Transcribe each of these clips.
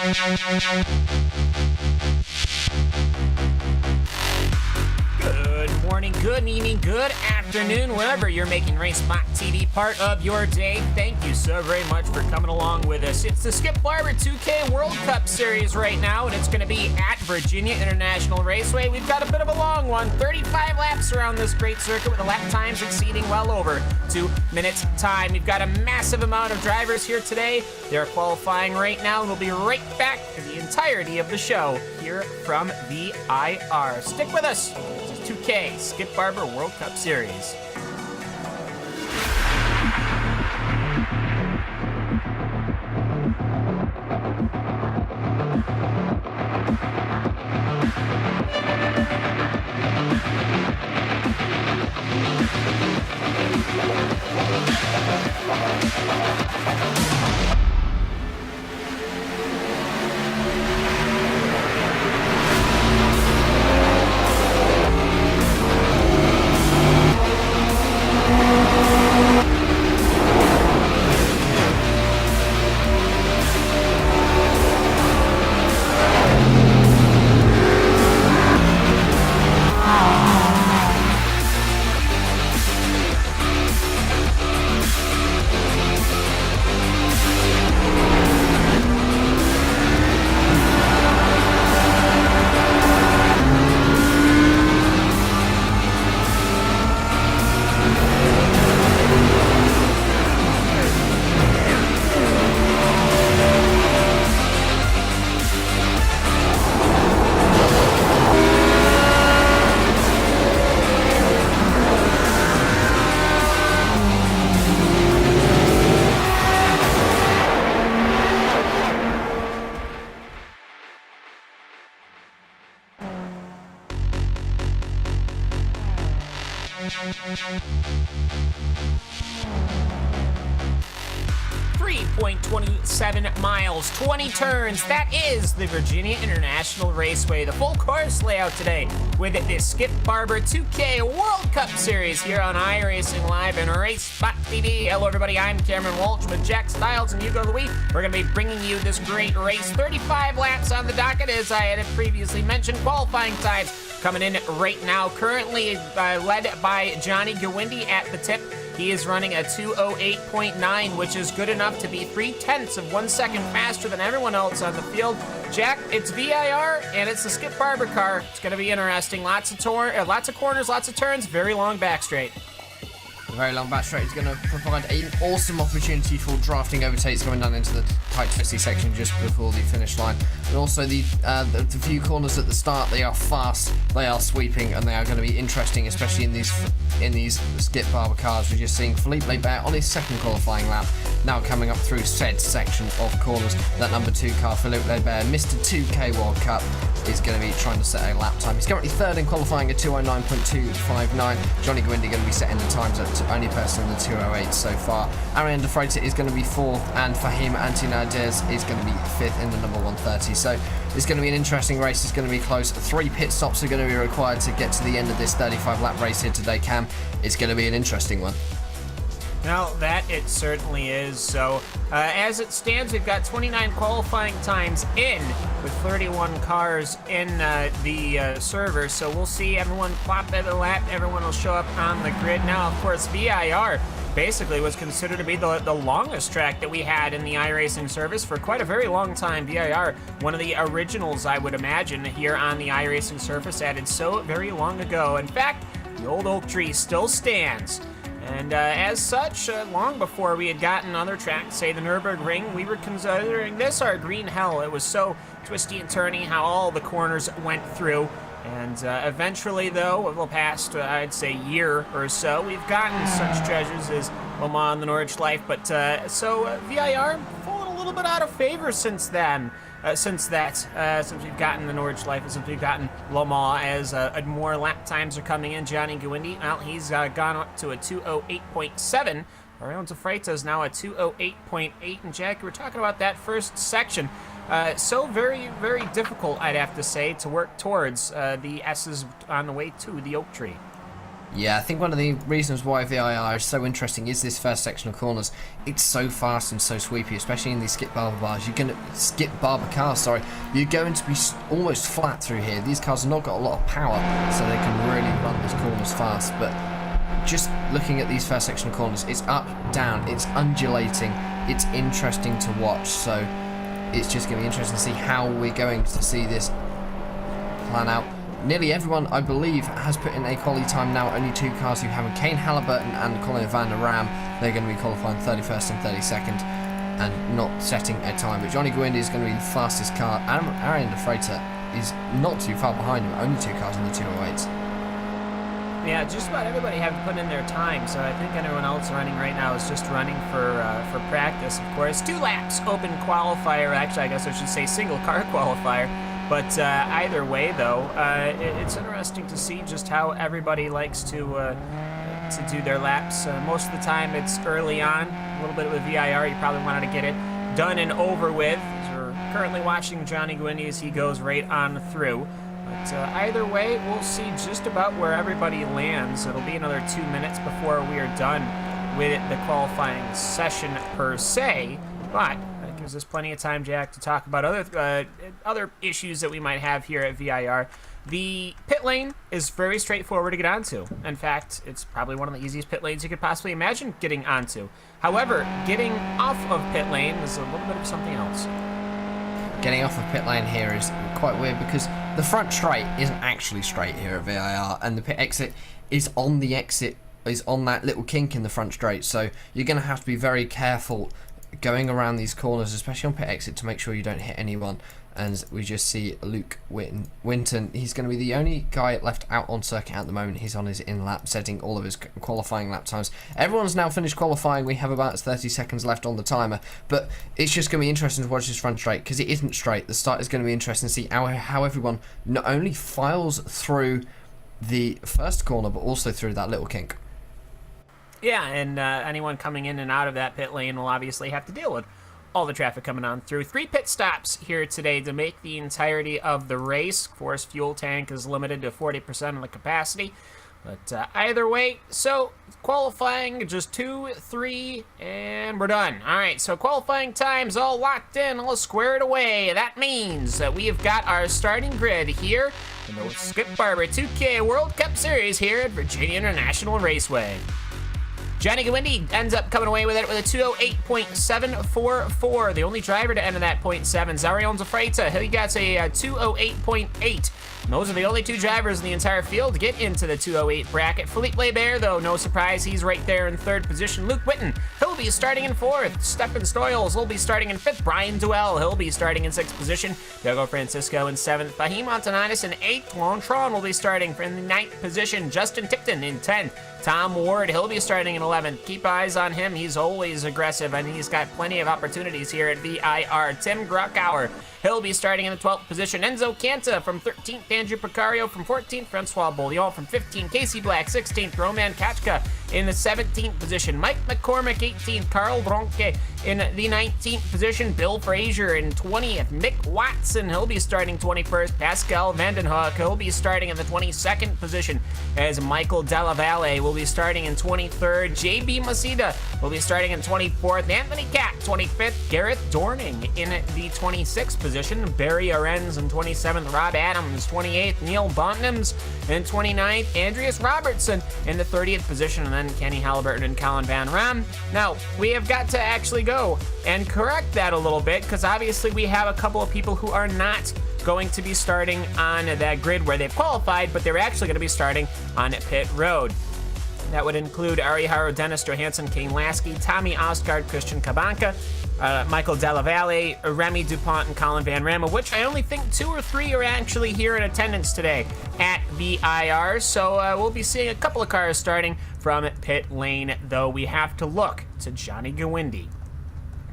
Good morning, good evening, good afternoon, wherever you're making RaceBot TV part of your day. Thank you so very much for coming along with us. It's the Skip Barber 2K World Cup Series right now, and it's going to be at Virginia International Raceway. We've got a bit of a long one, 35 laps around this great circuit with the lap times exceeding well over 2 minutes time. We've got a massive amount of drivers here today. They're qualifying right now, and we'll be right back to the entirety of the show here from VIR. Stick with us. 2K Skip Barber World Cup Series. .27 miles, 20 turns. That is the Virginia International Raceway. The full course layout today with this Skip Barber 2K World Cup Series here on iRacing Live and RaceBot TV. Hello, everybody. I'm Cameron Walsh with Jack Stiles and Hugo Louis. We're going to be bringing you this great race. 35 laps on the docket, as I had previously mentioned. Qualifying times coming in right now. Currently led by Johnny Gawindi at the tip. He is running a 2:08.9, which is good enough to be 0.3 of 1 second faster than everyone else on the field. Jack, it's VIR, and it's the Skip Barber car. It's going to be interesting. Lots of corners, lots of turns, very long back straight. A very long back straight is going to provide an awesome opportunity for drafting overtakes going down into the tight twisty section just before the finish line. And also the few corners at the start, they are fast, they are sweeping, and they are going to be interesting, especially in these Skip Barber cars. We're just seeing Philippe Lebert on his second qualifying lap, now coming up through said section of corners. That number 2 car, Philippe Lebert, Mr. 2K World Cup, is going to be trying to set a lap time. He's currently third in qualifying at 2:09.259. Johnny Gawindi going to be setting the times at only person in the 2:08 so far. Ariane De Freitas is going to be 4th, and Fahim Antinadez is going to be 5th in the number 130. So it's going to be an interesting race. It's going to be close. 3 pit stops are going to be required to get to the end of this 35-lap race here today, Cam. It's going to be an interesting one. Well, that it certainly is. So, as it stands, we've got 29 qualifying times in with 31 cars in the server. So we'll see everyone plop at the lap. Everyone will show up on the grid. Now, of course, VIR basically was considered to be the longest track that we had in the iRacing service for quite a very long time. VIR, one of the originals, I would imagine, here on the iRacing service, added so very long ago. In fact, the old oak tree still stands. And as such, long before we had gotten other tracks, say the Nürburgring, we were considering this our green hell. It was so twisty and turny how all the corners went through. And eventually, though, over the past, I'd say, year or so, we've gotten such treasures as Le Mans and the Nordschleife. But so VIR fallen a little bit out of favor since then. Since we've gotten the Nordschleife, and since we've gotten Le Mans, as more lap times are coming in. Johnny Gawindi, well, he's gone up to a 2:08.7. Ariane De Freitas now a 2:08.8. And Jack, we're talking about that first section. So very, very difficult, I'd have to say, to work towards the S's on the way to the oak tree. Yeah, I think one of the reasons why VIR is so interesting is this first section of corners. It's so fast and so sweepy, especially in these skip barber bars. You're going to skip barber cars, sorry. You're going to be almost flat through here. These cars have not got a lot of power, so they can really run these corners fast. But just looking at these first section of corners, it's up, down, it's undulating. It's interesting to watch, so it's just going to be interesting to see how we're going to see this plan out. Nearly everyone, I believe, has put in a quality time now. Only 2 cars who haven't. Kane Halliburton and Colin van der Ram. They're going to be qualifying 31st and 32nd and not setting a time. But Johnny Gwyndy is going to be the fastest car. Arian de Freitas is not too far behind him. Only 2 cars in the 208s. Yeah, just about everybody have put in their time, so I think anyone else running right now is just running for practice, of course. 2 laps open qualifier, actually I guess I should say single car qualifier. But either way, though, it's interesting to see just how everybody likes to do their laps. Most of the time, it's early on. A little bit with VIR, you probably wanted to get it done and over with. As we're currently watching Johnny Gwyndy as he goes right on through. But either way, we'll see just about where everybody lands. It'll be another 2 minutes before we are done with the qualifying session per se. But that gives us plenty of time, Jack, to talk about other issues that we might have here at VIR. The pit lane is very straightforward to get onto. In fact, it's probably one of the easiest pit lanes you could possibly imagine getting onto. However, getting off of pit lane is a little bit of something else. Getting off of pit lane here is quite weird because the front straight isn't actually straight here at VIR, and the pit exit is on that little kink in the front straight. So you're going to have to be very careful going around these corners, especially on pit exit, to make sure you don't hit anyone. And we just see Luke Winton. He's going to be the only guy left out on circuit at the moment. He's on his in-lap, setting all of his qualifying lap times. Everyone's now finished qualifying. We have about 30 seconds left on the timer. But it's just going to be interesting to watch this front straight, because it isn't straight. The start is going to be interesting to see how everyone not only files through the first corner, but also through that little kink. Yeah, and anyone coming in and out of that pit lane will obviously have to deal with all the traffic coming on through. 3 pit stops here today to make the entirety of the race. Of course, fuel tank is limited to 40% of the capacity. But either way, so qualifying, just 2, 3, and we're done. All right, so qualifying times all locked in, all squared away. That means that we have got our starting grid here in the Skip Barber 2K World Cup Series here at Virginia International Raceway. Johnny Gwyndy ends up coming away with it with a 2:08.744. The only driver to end in that .7. Arian de Freitas, he got a 2:08.8. Those are the only 2 drivers in the entire field to get into the 2:08 bracket. Philippe Lebert, though, no surprise, he's right there in 3rd position. Luke Winton, he'll be starting in 4th. Stefan Stoyles will be starting in 5th. Brian Duell, he'll be starting in 6th position. Diogo Francisco in 7th. Fahim Antoniadis in 8th. Lon Tron will be starting in the 9th position. Justin Tickton in 10th. Tom Ward, he'll be starting in 11th. Keep eyes on him. He's always aggressive, and he's got plenty of opportunities here at VIR. Tim Gruckauer, he'll be starting in the 12th position. Enzo Canta from 13th. Andrew Picario from 14th. Francois Bouillon from 15th. Casey Black, 16th. Roman Kachka in the 17th position. Mike McCormick, 18th. Carl Bronke in the 19th position. Bill Frazier in 20th. Mick Watson, he'll be starting 21st. Pascal Vandenhoek, he'll be starting in the 22nd position, as Michael Della Valle will be starting in 23rd. JB Masida will be starting in 24th. Anthony Catt, 25th. Gareth Dorning in the 26th position. Barry Arens in 27th. Rob Adams, 28th. Neil Bonhams in 29th. Andreas Robertson in the 30th position. And then Kenny Halliburton and Colin Van Ram. Now, we have got to actually go and correct that a little bit, because obviously we have a couple of people who are not going to be starting on that grid where they've qualified, but they're actually going to be starting on pit road. That would include Ari Haro, Dennis Johansson, Kane Lasky, Tommy Osgard, Christian Kabanka, Michael Della Valle, Remy DuPont, and Colin Van Ram, of which I only think 2 or 3 are actually here in attendance today at VIR. So we'll be seeing a couple of cars starting from pit lane, though we have to look to Johnny Gwyndy.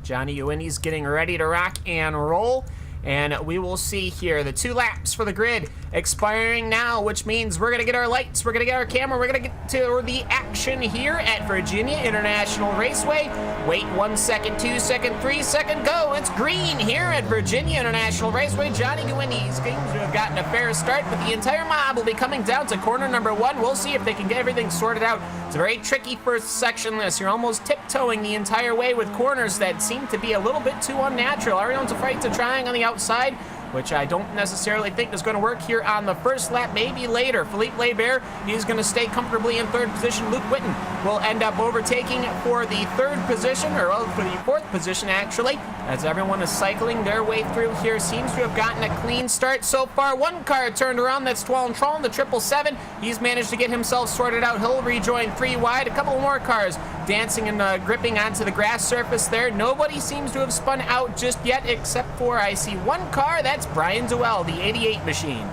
Johnny Gwyndy's getting ready to rock and roll. And we will see here the 2 laps for the grid expiring now, which means we're going to get our lights, we're going to get our camera, we're going to get to the action here at Virginia International Raceway. Wait 1 second, 2 second, 3 second, go. It's green here at Virginia International Raceway. Johnny Guindy seems to have gotten a fair start, but the entire mob will be coming down to corner number 1. We'll see if they can get everything sorted out. It's a very tricky first section this. You're almost tiptoeing the entire way with corners that seem to be a little bit too unnatural. Ariel's afraid to trying on the outside, which I don't necessarily think is going to work here on the first lap, maybe later. Philippe Labert, he's going to stay comfortably in 3rd position. Luke Witten will end up overtaking for the 3rd position, or for the 4th position, actually, as everyone is cycling their way through here. Seems to have gotten a clean start so far. 1 car turned around, that's Tron, the 777. He's managed to get himself sorted out. He'll rejoin 3 wide. A couple more cars dancing and gripping onto the grass surface there. Nobody seems to have spun out just yet, except for I see 1 car. That's Brian Duell, the 88 machine.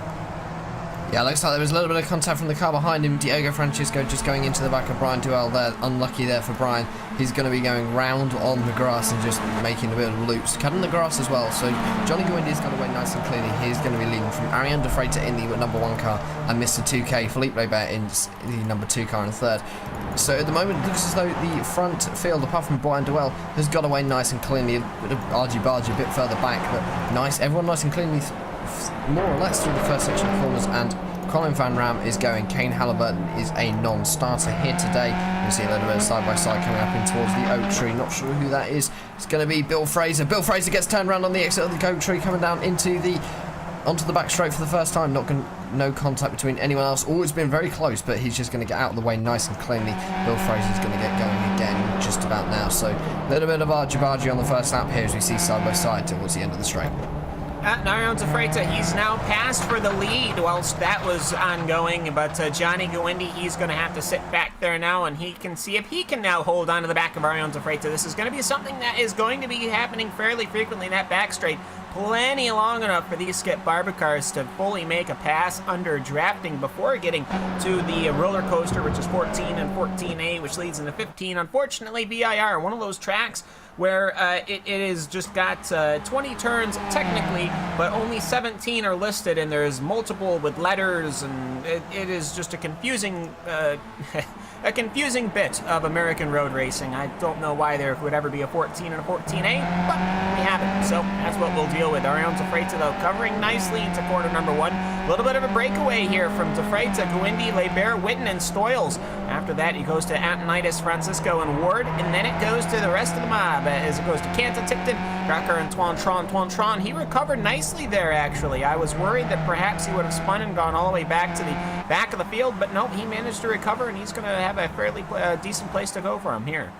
Yeah, looks like there was a little bit of contact from the car behind him. Diego Francisco just going into the back of Brian Duell there. Unlucky there for Brian. He's going to be going round on the grass and just making a bit of loops. Cutting the grass as well. So Johnny Guindy's got away nice and cleanly. He's going to be leading from Ariane de Freitas in the number 1 car and Mr. 2K, Philippe Labert, in the number 2 car in 3rd. So at the moment, it looks as though the front field, apart from Brian Duell, has got away nice and cleanly. A bit of argy-bargy a bit further back, but nice. Everyone nice and cleanly, more or less through the first section of corners, and Colin Van Ram is going. Kane Halliburton is a non-starter here today. You see a little bit of side-by-side coming up in towards the oak tree. Not sure who that is. It's going to be Bill Fraser. Bill Fraser gets turned around on the exit of the oak tree, coming down onto the back straight for the first time. No contact between anyone else. Oh, it's been very close, but he's just going to get out of the way nice and cleanly. Bill Fraser's going to get going again just about now. So a little bit of argy-bargy on the first lap here as we see side-by-side towards the end of the straight. Ariel's afraid to, he's now passed for the lead whilst that was ongoing, but Johnny Guindy, he's going to have to sit back there now, and he can see if he can now hold on to the back of Ariel's afraid to. This is going to be something that is going to be happening fairly frequently in that back straight. Plenty long enough for these Skip Barber cars to fully make a pass under drafting before getting to the roller coaster, which is 14 and 14A, which leads into 15. Unfortunately, VIR, one of those tracks where it is just got 20 turns technically, but only 17 are listed, and there's multiple with letters, and it is just a confusing a confusing bit of American road racing. I don't know why there would ever be a 14 and a 14A, but we have it, so that's what we'll deal with. Ariel's afraid to, though, covering nicely into corner number 1. A little bit of a breakaway here from De Freitas, Guindy, Labert, Witten, and Stoyles. After that, he goes to Antonitis, Francisco, and Ward, and then it goes to the rest of the mob as it goes to Canta, Tipton, Rucker, and Twan. He recovered nicely there, actually. I was worried that perhaps he would have spun and gone all the way back to the back of the field, but no, he managed to recover, and he's going to have a fairly decent place to go for him here.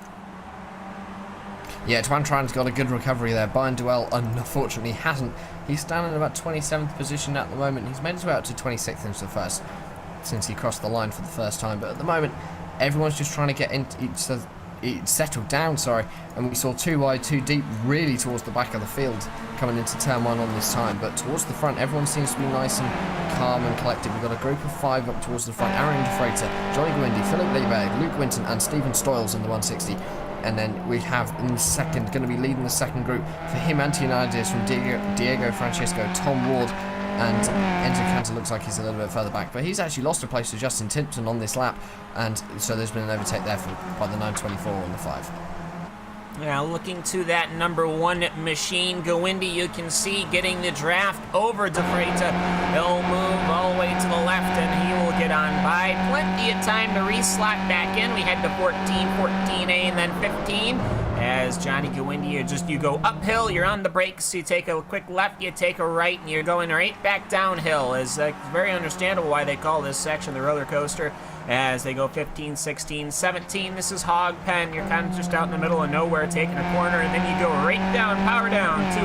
Yeah, Twan's got a good recovery there. Brian Duell, unfortunately, hasn't. He's standing in about 27th position at the moment. He's made his way up to 26th into the first since he crossed the line for the first time. But at the moment, everyone's just trying to get into settled down, and we saw 2 wide, 2 deep, really towards the back of the field coming into turn 1 on this time. But towards the front, everyone seems to be nice and calm and collected. We've got a group of 5 up towards the front. Ariane de Freitas, Johnny Guindy, Philippe Labert, Luke Winton, and Stephen Stoyles in the 160. And then we have in the second, going to be leading the second group for him, Antonides from Diego Francisco, Tom Ward, and Enzo Cantor looks like he's a little bit further back, but he's actually lost a place to Justin Tipton on this lap, and so there's been an overtake there by the 924 on the 5. Now looking to that number 1 machine, Guindy, you can see getting the draft over De Freitas. He'll move all the way to the left and he will get on by. Plenty of time to re-slot back in. We head to 14, 14A, and then 15. As Johnny Guindy, you go uphill, you're on the brakes, you take a quick left, you take a right, and you're going right back downhill. It's very understandable why they call this section the roller coaster, as they go 15, 16, 17. This is Hog Pen. You're kind of just out in the middle of nowhere taking a corner, and then you go right down, power down to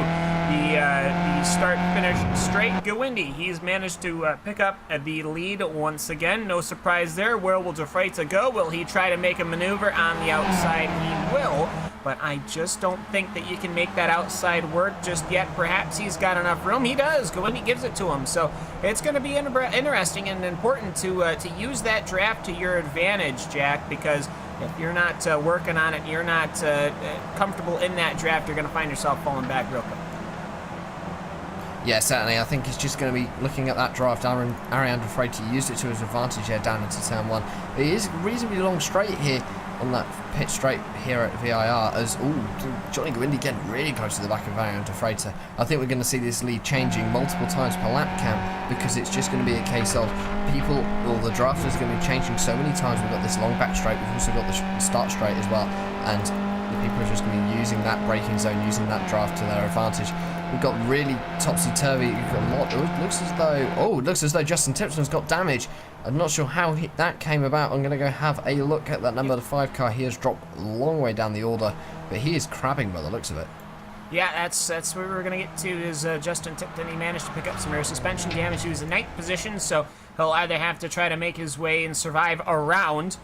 the start-finish straight. Guindy, he's managed to pick up the lead once again. No surprise there. Where will De Freitas go? Will he try to make a maneuver on the outside? He will. But I just don't think that you can make that outside work just yet. Perhaps he's got enough room. He does. Guindy gives it to him. So it's going to be interesting and important to use that draft to your advantage, Jack, because if you're not working on it, you're not comfortable in that draft, you're going to find yourself falling back real quick. Yeah, certainly. I think he's just going to be looking at that draft. Ariane De Freitas used it to his advantage here down into turn 1. But he is reasonably long straight here on that pit straight here at VIR as, Johnny Gwindy getting really close to the back of Ariane De Freitas. I think we're going to see this lead changing multiple times per lap cam because it's just going to be a case of people, or the draft is going to be changing so many times. We've got this long back straight, we've also got the start straight as well, and the people are just going to be using that braking zone, using that draft to their advantage. We've got really topsy-turvy. You've got a lot. It looks as though Justin Tipton's got damage. I'm not sure how that came about. I'm going to go have a look at that number 5 car. He has dropped a long way down the order, but he is crabbing by the looks of it. Yeah, that's where we're going to get to is Justin Tipton. He managed to pick up some rear suspension damage. He was in 9th position, so he'll either have to try to make his way and survive around,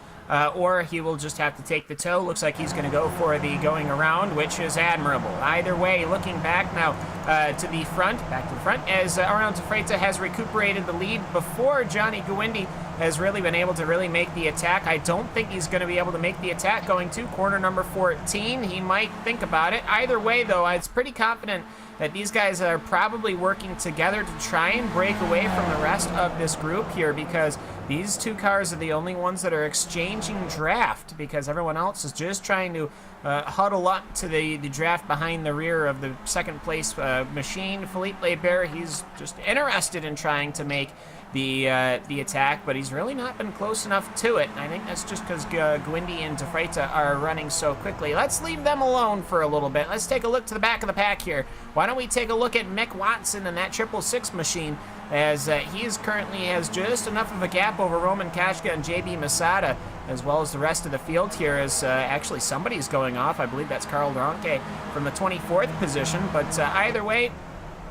or he will just have to take the tow. Looks like he's going to go for the going around, which is admirable. Either way, looking back now back to the front, as Ariane De Freitas has recuperated the lead before Johnny Gwindy has really been able to make the attack. I don't think he's going to be able to make the attack going to corner number 14. He might think about it. Either way, though, I'm pretty confident that these guys are probably working together to try and break away from the rest of this group here, because these 2 cars are the only ones that are exchanging draft, because everyone else is just trying to huddle up to the draft behind the rear of the 2nd place machine. Philippe Barber, he's just interested in trying to make the attack, but he's really not been close enough to it. I think that's just because Gwindy and De Freitas are running so quickly. Let's leave them alone for a little bit. Let's take a look to the back of the pack here. Why don't we take a look at Mick Watson and that 666 machine, as he currently has just enough of a gap over Roman Kashka and JB Masada, as well as the rest of the field here, as actually somebody's going off. I believe that's Carl Dronke from the 24th position, but either way,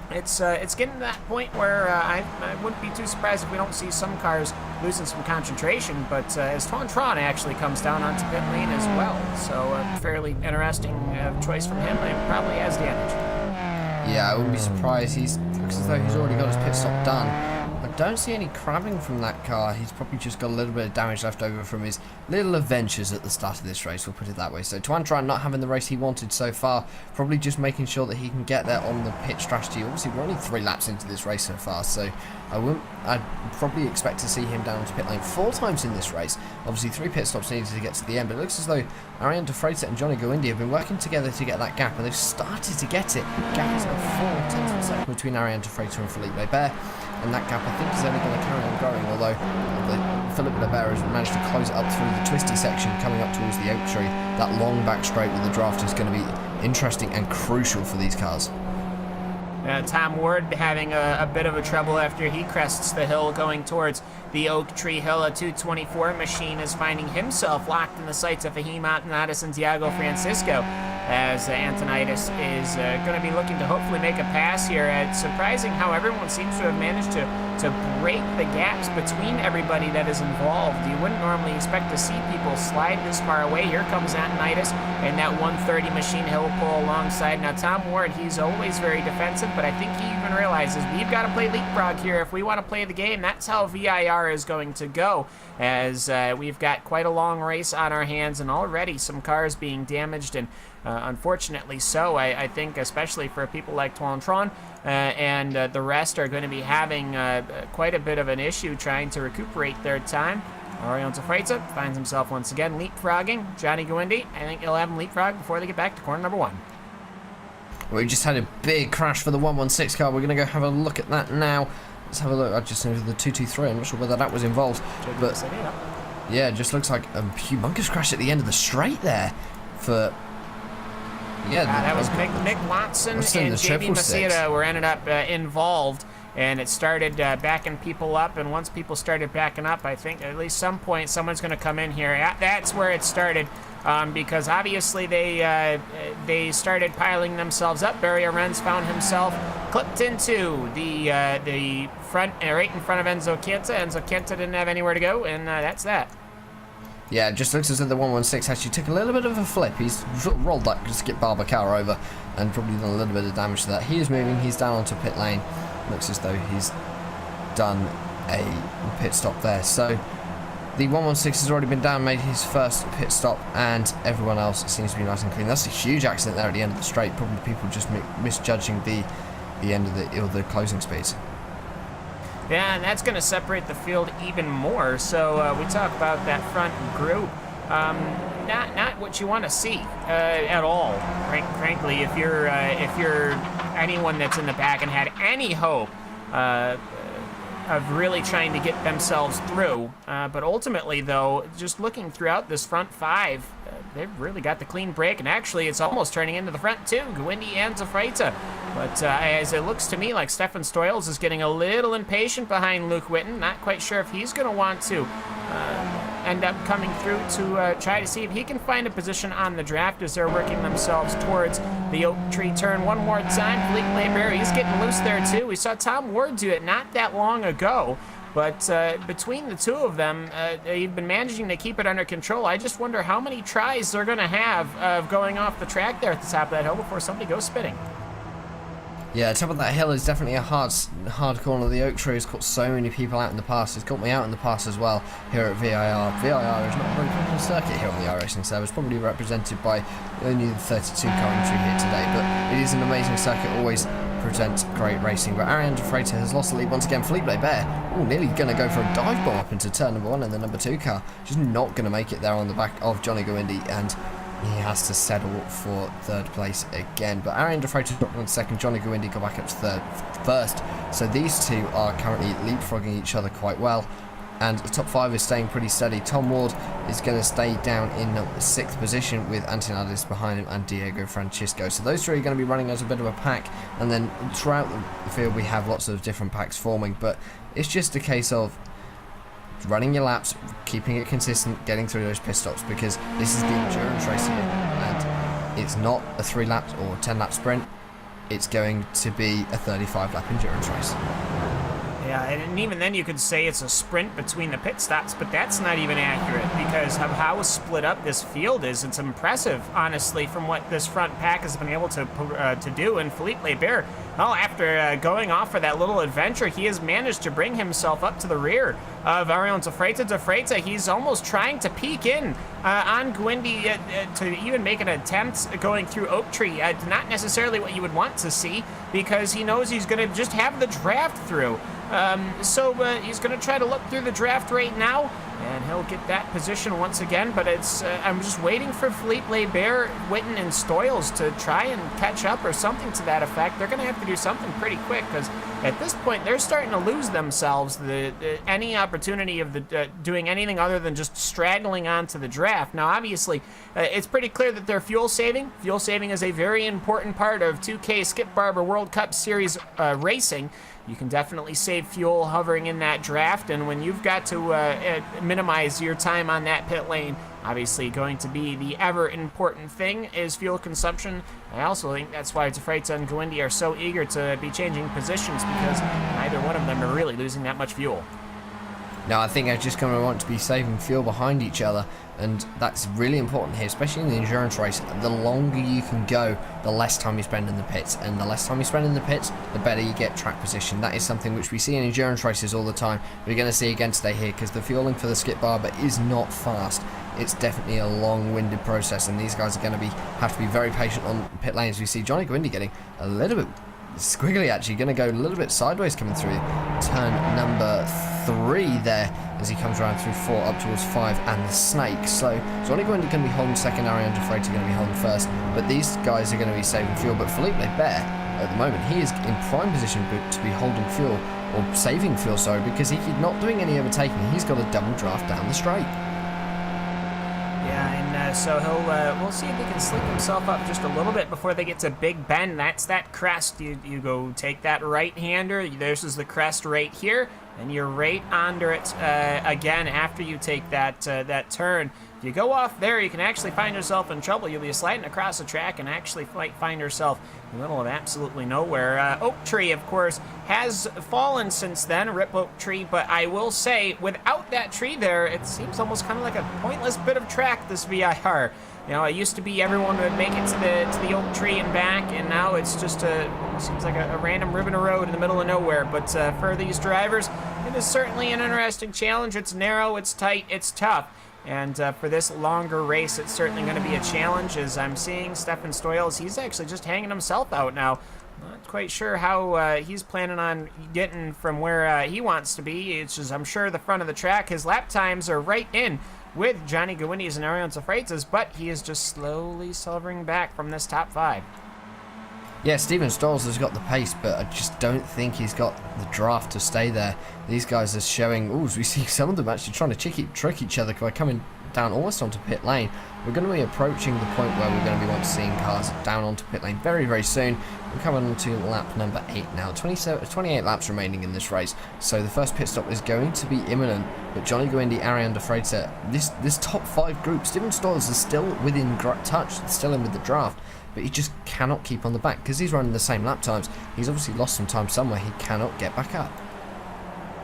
it's getting to that point where I wouldn't be too surprised if we don't see some cars losing some concentration, but as Tron actually comes down onto pit lane as well, so a fairly interesting choice from him. He probably has damage. Yeah, I wouldn't be surprised. Looks as though he's already got his pit stop done. I don't see any crabbing from that car. He's probably just got a little bit of damage left over from his little adventures at the start of this race, we'll put it that way. So Twan not having the race he wanted so far, probably just making sure that he can get there on the pit strategy. Obviously, we're only 3 laps into this race so far, so I'd probably expect to see him down to pit lane 4 times in this race. Obviously, 3 pit stops needed to get to the end, but it looks as though Ariane De Freitas and Johnny Gwindy have been working together to get that gap, and they've started to get it. The gap is now 4 tenths of a second between Ariane De Freitas and Philippe Barber, and that gap, I think, is only going to carry on growing, although Philippe Barber has managed to close it up through the twisty section coming up towards the oak tree. That long back straight with the draft is going to be interesting and crucial for these cars. Tom Ward having a bit of a trouble after he crests the hill going towards the Oak Tree Hill. A 224 machine is finding himself locked in the sights of Fahim Antonitis and Thiago Francisco, as Antonitis is going to be looking to hopefully make a pass here. It's surprising how everyone seems to have managed to break the gaps between everybody that is involved. You wouldn't normally expect to see people slide this far away. Here comes Antonitis and that 130 machine he'll pull alongside. Now Tom Ward, he's always very defensive, but I think he even realizes we've got to play leapfrog here if we want to play the game. That's how VIR is going to go, as we've got quite a long race on our hands and already some cars being damaged, and unfortunately so. I think especially for people like Tron and the rest are going to be having quite a bit of an issue trying to recuperate their time. Ariane De Freitas finds himself once again leapfrogging Johnny Gwindy. I think he'll have him leapfrog before they get back to corner number 1. We just had a big crash for the 116 car. We're going to go have a look at that now. Let's have a look. I just noticed the 223. I'm not sure whether that was involved, but yeah, it just looks like a humongous crash at the end of the straight there. For that was Mick Watson and JB Maceda were ended up involved, and it started backing people up, and once people started backing up, I think at least some point someone's going to come in here. That's where it started, because obviously they started piling themselves up. Barry Arends found himself clipped into the front, right in front of Enzo Quinta. Enzo Quinta didn't have anywhere to go, and that's that. Yeah, it just looks as though the 116 actually took a little bit of a flip. He's sort of rolled that skip Barber car over and probably done a little bit of damage to that. He is moving, he's down onto pit lane. Looks as though he's done a pit stop there. So the 116 has already been down, made his first pit stop, and everyone else seems to be nice and clean. That's a huge accident there at the end of the straight. Probably people just misjudging the the end of the closing speeds. Yeah, and that's going to separate the field even more. So we talk about that front group. Not what you want to see at all. Frankly, if you're anyone that's in the back and had any hope of really trying to get themselves through, but ultimately, though, just looking throughout this front five, they've really got the clean break, and actually, it's almost turning into the front two, Gwindy and Zafrita. But as it looks to me like Stefan Stoyles is getting a little impatient behind Luke Witten, not quite sure if he's going to want to end up coming through to try to see if he can find a position on the draft as they're working themselves towards the Oak Tree turn one more time. Philippe Labert, he's getting loose there too. We saw Tom Ward do it not that long ago. But between the two of them, they've been managing to keep it under control. I just wonder how many tries they're going to have of going off the track there at the top of that hill before somebody goes spinning. Yeah, top of that hill is definitely a hard corner. The Oak Tree has caught so many people out in the past. It's caught me out in the past as well here at VIR. VIR is not a very popular circuit here on the iRacing servers, probably represented by only the 32 car entry here today, but it is an amazing circuit, always presents great racing. But Ariane de Freitas has lost the lead once again. Philippe Labert, nearly going to go for a dive bomb up into turn number one in the number 2 car. Just not going to make it there on the back of Johnny Gwindy, and he has to settle for third place again. But Ariane de Freitas dropped on second. Johnny Gwindy got back up to first. So these two are currently leapfrogging each other quite well. And the top 5 is staying pretty steady. Tom Ward is going to stay down in 6th position with Antonadis behind him and Diego Francisco. So those three are going to be running as a bit of a pack. And then throughout the field we have lots of different packs forming. But it's just a case of running your laps, keeping it consistent, getting through those pit stops, because this is the endurance race here, and it's not a 3-lap or 10-lap sprint. It's going to be a 35-lap endurance race. Yeah, and even then you could say it's a sprint between the pit stops, but that's not even accurate because of how split up this field is. It's impressive, honestly, from what this front pack has been able to do. And Philippe Labert, well, after going off for that little adventure, he has managed to bring himself up to the rear of Ariane de Freitas. De Freitas, he's almost trying to peek in on Gwindy to even make an attempt going through Oak Tree. Not necessarily what you would want to see, because he knows he's going to just have the draft through. So he's going to try to look through the draft right now, and he'll get that position once again. But it's I'm just waiting for Philippe Labert, Witten, and Stoyles to try and catch up or something to that effect. They're going to have to do something pretty quick, because at this point they're starting to lose themselves any opportunity of doing anything other than just straggling onto the draft. Now, obviously, it's pretty clear that they're fuel saving. Fuel saving is a very important part of 2K Skip Barber World Cup Series racing. You can definitely save fuel hovering in that draft, and when you've got to minimize your time on that pit lane, obviously going to be the ever important thing is fuel consumption. I also think that's why de Freitas and Gwindy are so eager to be changing positions, because neither one of them are really losing that much fuel. Now, I think they're just going to want to be saving fuel behind each other, and that's really important here, especially in the endurance race. The longer you can go, the less time you spend in the pits, and the less time you spend in the pits, the better you get track position. That is something which we see in endurance races all the time. We're going to see again today here, because the fueling for the Skip Barber is not fast. It's definitely a long-winded process, and these guys are going to have to be very patient on pit lanes. We see Johnny Gwindy getting a little bit squiggly, actually, going to go a little bit sideways coming through turn number 3 there as he comes around through 4 up towards 5 and the snake. So Johnny Gwindy going to be holding second, Ariane de Freitas going to be holding first, but these guys are going to be saving fuel. But Philippe Labert, at the moment, he is in prime position to be holding fuel, or saving fuel, sorry, because he's not doing any overtaking. He's got a double draft down the straight. Yeah, and so we'll see if he can sleep himself up just a little bit before they get to Big Bend. That's that crest. You go take that right-hander. This is the crest right here, and you're right under it again after you take that turn. If you go off there, you can actually find yourself in trouble. You'll be sliding across the track and actually find yourself in the middle of absolutely nowhere. Oak Tree, of course, has fallen since then, Rip Oak Tree, but I will say, without that tree there, it seems almost kind of like a pointless bit of track, this VIR. You know, it used to be everyone would make it to the Oak Tree and back, and now it's just seems like a random ribbon of road in the middle of nowhere. But for these drivers, it is certainly an interesting challenge. It's narrow, it's tight, it's tough. And for this longer race, it's certainly going to be a challenge. As I'm seeing Stefan Stoyles, he's actually just hanging himself out now. Not quite sure how he's planning on getting from where he wants to be. It's just, I'm sure, the front of the track. His lap times are right in with Johnny Gawindi's and Ariane Safraita's, but he is just slowly silvering back from this top 5. Yeah, Steven Stolz has got the pace, but I just don't think he's got the draft to stay there. These guys are showing, we see some of them actually trying to trick each other by coming down almost onto pit lane. We're going to be approaching the point where we're going to be seeing cars down onto pit lane very, very soon. We're coming on to lap number 8 now. 28 laps remaining in this race, so the first pit stop is going to be imminent. But Johnny Gawindi, Ariane De Freitas, this top 5 group, Steven Stolz is still within touch, still in with the draft, but he just cannot keep on the back because he's running the same lap times. He's obviously lost some time somewhere. He cannot get back up.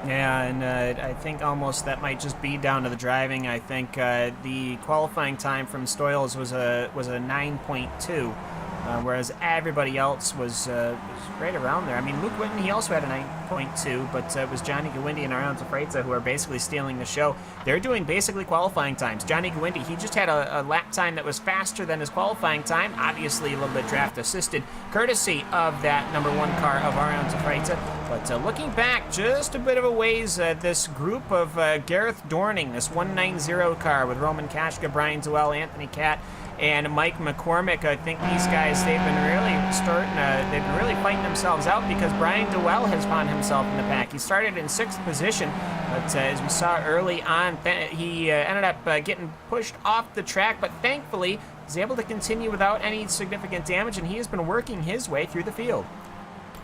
Yeah, and I think almost that might just be down to the driving. I think the qualifying time from Stoyles was a 9.2, whereas everybody else was right around there. I mean, Luke Whitten, he also had a 9.2, but it was Johnny Gawindi and Ariane Safraita who are basically stealing the show. They're doing basically qualifying times. Johnny Gawindi, he just had a lap time that was faster than his qualifying time, obviously a little bit draft assisted, courtesy of that number 1 car of Ariane Safraita. But looking back just a bit of a ways, this group of Gareth Dorning, this 190 car with Roman Kashka, Brian Duell, Anthony Catt, and Mike McCormick, I think these guys, they've been really fighting themselves out because Brian Duell has found himself in the pack. He started in 6th position, but as we saw early on, he ended up getting pushed off the track, but thankfully he's able to continue without any significant damage, and he has been working his way through the field.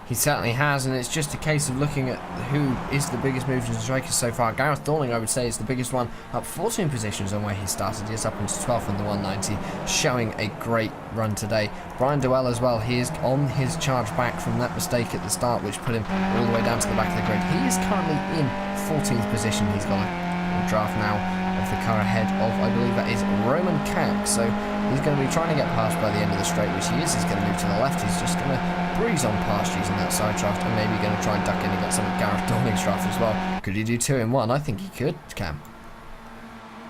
He certainly has, and it's just a case of looking at who is the biggest movers and strikers so far. Gareth Dorning, I would say, is the biggest one, up 14 positions on where he started. He is up into 12th in the 190, showing a great run today. Brian Duell as well, he is on his charge back from that mistake at the start, which put him all the way down to the back of the grid. He is currently in 14th position. He's got a draft now of the car ahead of, I believe that is Roman Kashka, so he's going to be trying to get past by the end of the straight, which he is. He's going to move to the left. He's just going to breeze on past using that side draft and maybe going to try and duck in and get some of Gareth Dorning's draft as well. Could he do 2 in 1? I think he could, Cam.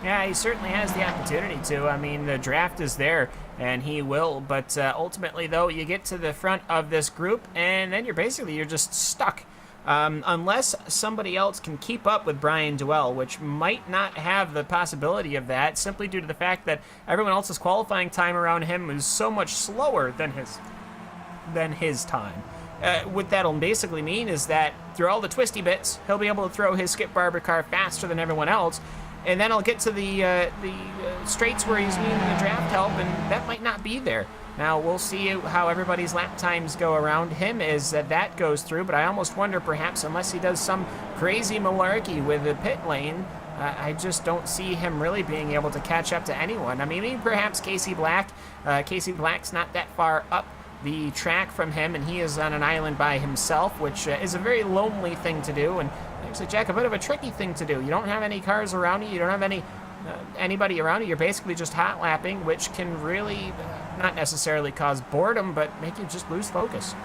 Yeah, he certainly has the opportunity to. I mean, the draft is there, and he will. But ultimately, though, you get to the front of this group, and then you're just stuck. Unless somebody else can keep up with Brian Duell, which might not have the possibility of that, simply due to the fact that everyone else's qualifying time around him is so much slower than his time. What that'll basically mean is that through all the twisty bits, he'll be able to throw his Skip Barber car faster than everyone else, and then he'll get to the straights where he's needing the draft help, and that might not be there. Now, we'll see how everybody's lap times go around him as that goes through, but I almost wonder perhaps unless he does some crazy malarkey with the pit lane, I just don't see him really being able to catch up to anyone. I mean, maybe perhaps Casey Black. Casey Black's not that far up the track from him, and he is on an island by himself, which is a very lonely thing to do, and actually, Jack, a bit of a tricky thing to do. You don't have any cars around you, you don't have anybody around you, you're basically just hot lapping, which can really not necessarily cause boredom, but make you just lose focus.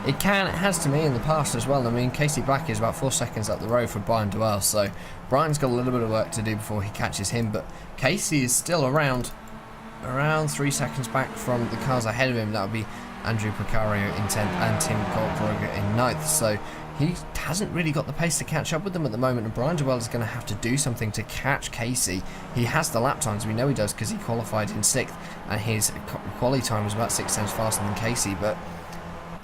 It has to me in the past as well. I mean, Casey Black is about 4 seconds up the road from Brian Duell, so Brian's got a little bit of work to do before he catches him, but Casey is still around 3 seconds back from the cars ahead of him. That would be Andrew Picario in 10th and Tim Goldberger in 9th, so he hasn't really got the pace to catch up with them at the moment, and Brian Duell is going to have to do something to catch Casey. He has the lap times, we know he does, because he qualified in 6th, and his quali time was about 6 times faster than Casey, but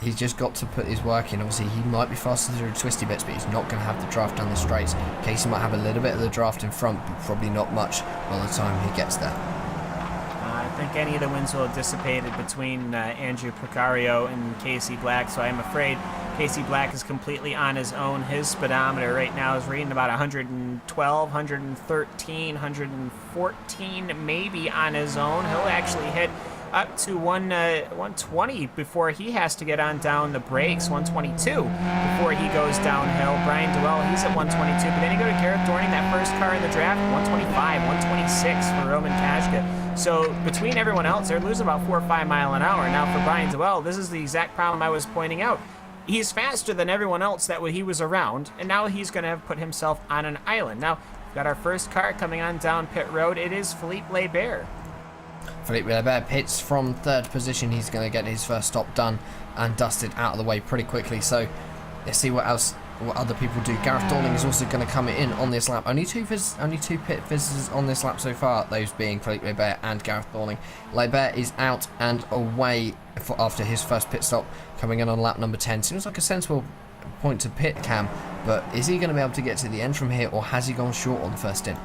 he's just got to put his work in. Obviously, he might be faster through twisty bits, but he's not going to have the draft down the straights. Casey might have a little bit of the draft in front, but probably not much by the time he gets there. I think any of the wins will have dissipated between Andrew Picario and Casey Black, so I'm afraid Casey Black is completely on his own. His speedometer right now is reading about 112, 113, 114 maybe on his own. He'll actually hit up to 120 before he has to get on down the brakes, 122 before he goes downhill. Brian Duell, he's at 122, but then you go to Gareth Dorning, that first car in the draft, 125, 126 for Roman Kashka. So between everyone else, they're losing about 4 or 5 miles an hour. Now for Brian Duell, this is the exact problem I was pointing out. He's faster than everyone else that he was around, and now he's going to have put himself on an island. Now, we've got our first car coming on down pit road. It is Philippe Lebert. Felipe Lebert pits from 3rd position. He's going to get his first stop done and dusted out of the way pretty quickly. So let's see what other people do. Gareth Dorning is also going to come in on this lap. Only two pit visitors on this lap so far, those being Felipe Lebert and Gareth Dorning. Lebert is out and away after his first pit stop, coming in on lap number 10. Seems like a sensible point to pit, Cam, but is he going to be able to get to the end from here, or has he gone short on the first stint?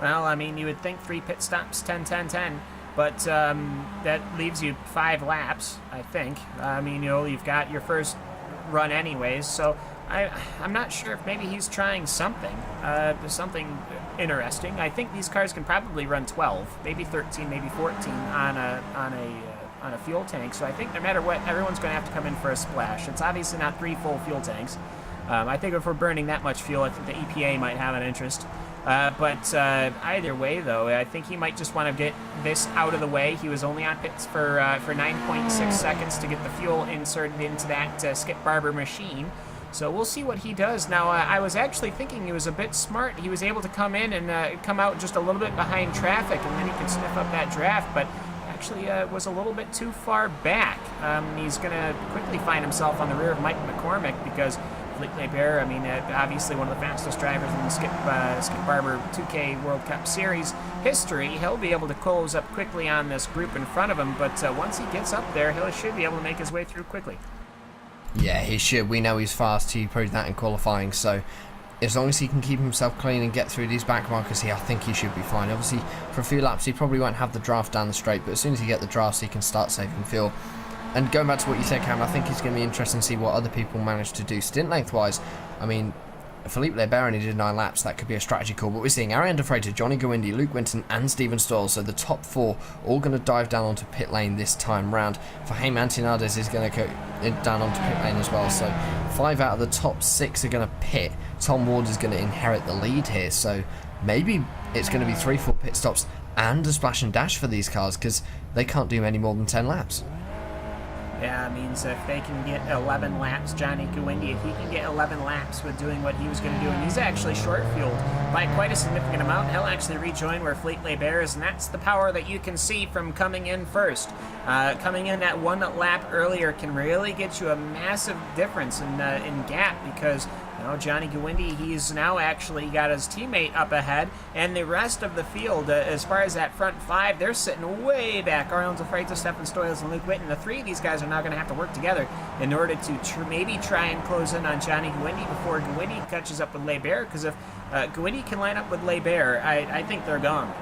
Well, I mean, you would think 3 pit stops, 10, 10, 10, but that leaves you 5 laps, I think. I mean, you've got your first run anyways, so I'm not sure if maybe he's trying something interesting. I think these cars can probably run 12, maybe 13, maybe 14 on a fuel tank. So I think no matter what, everyone's going to have to come in for a splash. It's obviously not 3 full fuel tanks. I think if we're burning that much fuel, I think the EPA might have an interest. But either way, though, I think he might just want to get this out of the way. He was only on pits for 9.6 seconds to get the fuel inserted into that Skip Barber machine. So we'll see what he does. Now, I was actually thinking he was a bit smart. He was able to come in and come out just a little bit behind traffic, and then he could sniff up that draft, but actually was a little bit too far back. He's going to quickly find himself on the rear of Mike McCormick, because Felipe Lebert, I mean, obviously one of the fastest drivers in the Skip Barber 2K World Cup Series history. He'll be able to close up quickly on this group in front of him, but once he gets up there, he should be able to make his way through quickly. Yeah, he should. We know he's fast. He proved that in qualifying, so as long as he can keep himself clean and get through these back markers here, I think he should be fine. Obviously, for a few laps, he probably won't have the draft down the straight, but as soon as he get the drafts, he can start saving fuel. And going back to what you said, Cam, I think it's going to be interesting to see what other people manage to do stint length-wise. I mean, Felipe Lebert only did 9 laps. That could be a strategy call, but we're seeing Ariane De Freitas, Johnny Gowindi, Luke Winton and Steven Stoll. So the top 4 all going to dive down onto pit lane this time round. Fahim Antinades is going to go down onto pit lane as well. So 5 out of the top 6 are going to pit. Tom Ward is going to inherit the lead here. So maybe it's going to be 3 full pit stops and a splash and dash for these cars, because they can't do any more than 10 laps. Yeah, it means if they can get 11 laps, Johnny Gowindi, if he can get 11 laps with doing what he was going to do, and he's actually short-fueled by quite a significant amount, he'll actually rejoin where Felipe Lebert is, and that's the power that you can see from coming in first. Coming in that 1 lap earlier can really get you a massive difference in gap, because Johnny Gowindi, he's now actually got his teammate up ahead, and the rest of the field, as far as that front 5, they're sitting way back. Ariane De Freitas, Stefan Stoyles, and Luke Winton. The 3 of these guys are now going to have to work together in order to maybe try and close in on Johnny Gowindi before Gowindi catches up with Lebert, because if Gowindi can line up with Lebert, I think they're gone.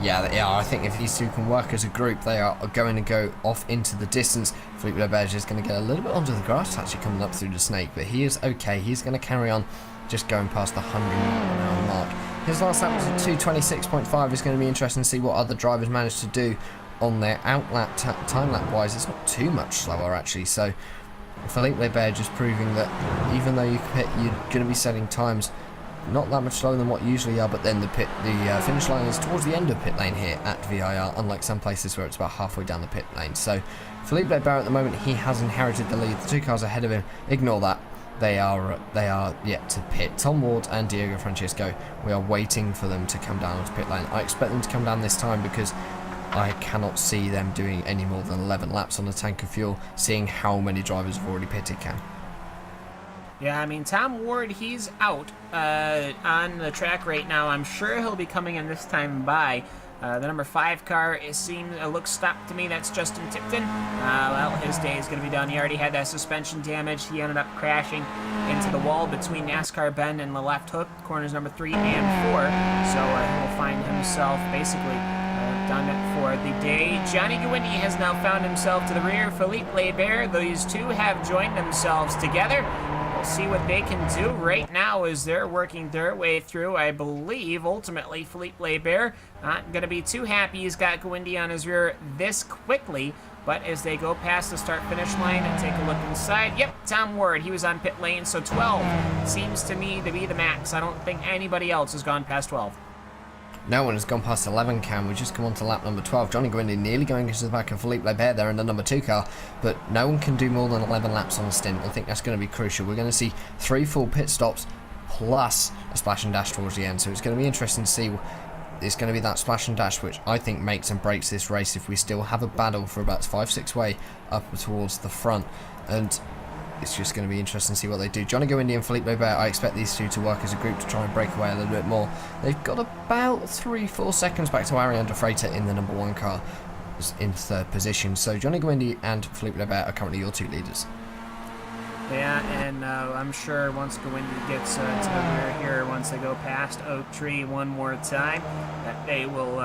Yeah, they are. I think if these two can work as a group, they are going to go off into the distance. Felipe Lebert is going to get a little bit onto the grass, actually coming up through the snake, but he is okay. He's going to carry on, just going past the 100-mile mark. His last lap was at 2:26.5. It's going to be interesting to see what other drivers manage to do on their outlap time lap wise. It's not too much slower actually. So Felipe Lebert just proving that even though you're going to be setting times not that much slower than what you usually are, but then the finish line is towards the end of pit lane here at VIR, unlike some places where it's about halfway down the pit lane. So Felipe Lebert at the moment, he has inherited the lead. The 2 cars ahead of him, ignore that. They are yet to pit. Tom Ward and Diego Francisco, we are waiting for them to come down onto pit lane. I expect them to come down this time, because I cannot see them doing any more than 11 laps on a tank of fuel, seeing how many drivers have already pitted, Cam. Yeah, I mean, Tom Ward, he's out on the track right now. I'm sure he'll be coming in this time by. The number 5 car, it looks stopped to me. That's Justin Tipton. Well, his day is going to be done. He already had that suspension damage. He ended up crashing into the wall between NASCAR Bend and the left hook, corners number 3 and 4. So he will find himself basically done it for the day. Johnny Gowindi has now found himself to the rear. Felipe Lebert, these 2 have joined themselves together. We'll see what they can do right now as they're working their way through. I believe, ultimately, Felipe Lebert not going to be too happy he's got Gowindi on his rear this quickly. But as they go past the start-finish line and take a look inside, yep, Tom Ward, he was on pit lane, so 12 seems to me to be the max. I don't think anybody else has gone past 12. No one has gone past 11, Cam. We just come on to lap number 12. Johnny Gowindi nearly going into the back of Felipe Lebert there in the number 2 car, but no one can do more than 11 laps on a stint. I think that's going to be crucial. We're going to see 3 full pit stops plus a splash and dash towards the end, so it's going to be interesting to see it's going to be that splash and dash which I think makes and breaks this race if we still have a battle for about 5-6 way up towards the front. And it's just going to be interesting to see what they do. Johnny Go Indy and Felipe Bear, I expect these two to work as a group to try and break away a little bit more. They've got about 3-4 seconds back to Ariane de Freitas in the number 1 car in 3rd position. So Johnny Go Indy and Felipe Bear are currently your 2 leaders. Yeah, and I'm sure once Gawindi gets to the rear here, once they go past Oak Tree one more time, that they will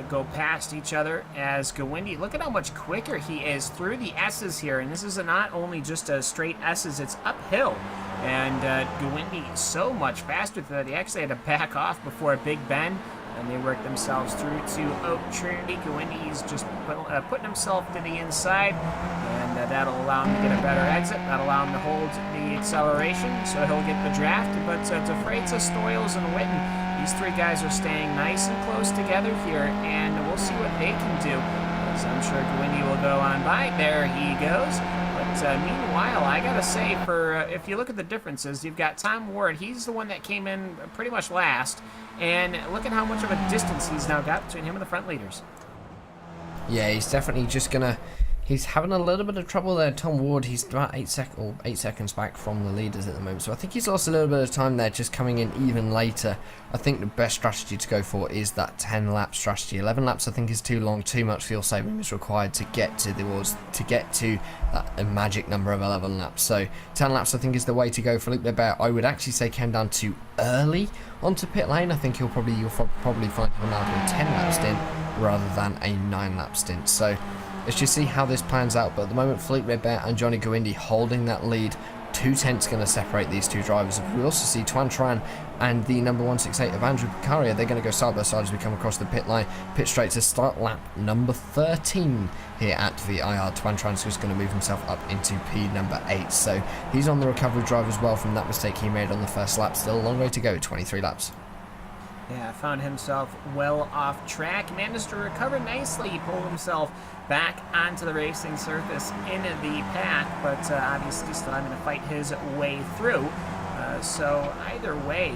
go past each other as Gawindi, look at how much quicker he is through the S's here, and this is not only just a straight S's, it's uphill, and Gawindi so much faster through that. He actually had to back off before a big bend, and they work themselves through to Oak Tree. Gawindi's just putting himself to the inside, and that'll allow him to get a better exit. That'll allow him to hold the acceleration, so he'll get the draft. But de Freitas, Stoyles, and Witten, these 3 guys are staying nice and close together here, and we'll see what they can do. As I'm sure Gawindi will go on by. There he goes. But meanwhile, I gotta say, if you look at the differences, you've got Tom Ward. He's the one that came in pretty much last, and look at how much of a distance he's now got between him and the front leaders. Yeah, he's definitely just gonna. He's having a little bit of trouble there. Tom Ward, he's about 8 seconds back from the leaders at the moment. So I think he's lost a little bit of time there, just coming in even later. I think the best strategy to go for is that 10-lap strategy. 11 laps I think is too long. Too much fuel saving is required to get to that magic number of 11 laps. So 10 laps I think is the way to go. Felipe Bear, I would actually say, came down too early onto pit lane. I think you'll probably find him now doing 10-lap stint rather than a 9-lap stint. So let's just see how this plans out. But at the moment, Felipe Bear and Johnny Go Indy holding that lead. 2 tenths going to separate these 2 drivers. We also see Tuan Tran and the number 168 of Andrew Picaria. They're going to go side by side as we come across the pit line. Pit straight to start lap number 13 here at VIR. Tuan Tran's just going to move himself up into P number 8. So he's on the recovery drive as well from that mistake he made on the first lap. Still a long way to go, 23 laps. Yeah, found himself well off track, managed to recover nicely. He pulled himself back onto the racing surface in the pack, but obviously still having to fight his way through. So either way,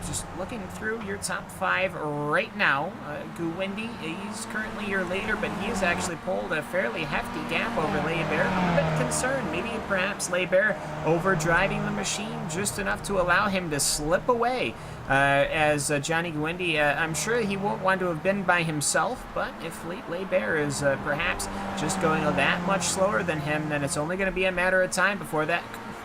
just looking through your top 5 right now, Gawindi, he's currently your leader, but he has actually pulled a fairly hefty gap over Leiber. I'm a bit concerned, maybe perhaps Leiber overdriving the machine just enough to allow him to slip away. As Johnny Gawindi, I'm sure he won't want to have been by himself, but if Leiber is perhaps just going that much slower than him, then it's only going to be a matter of time before that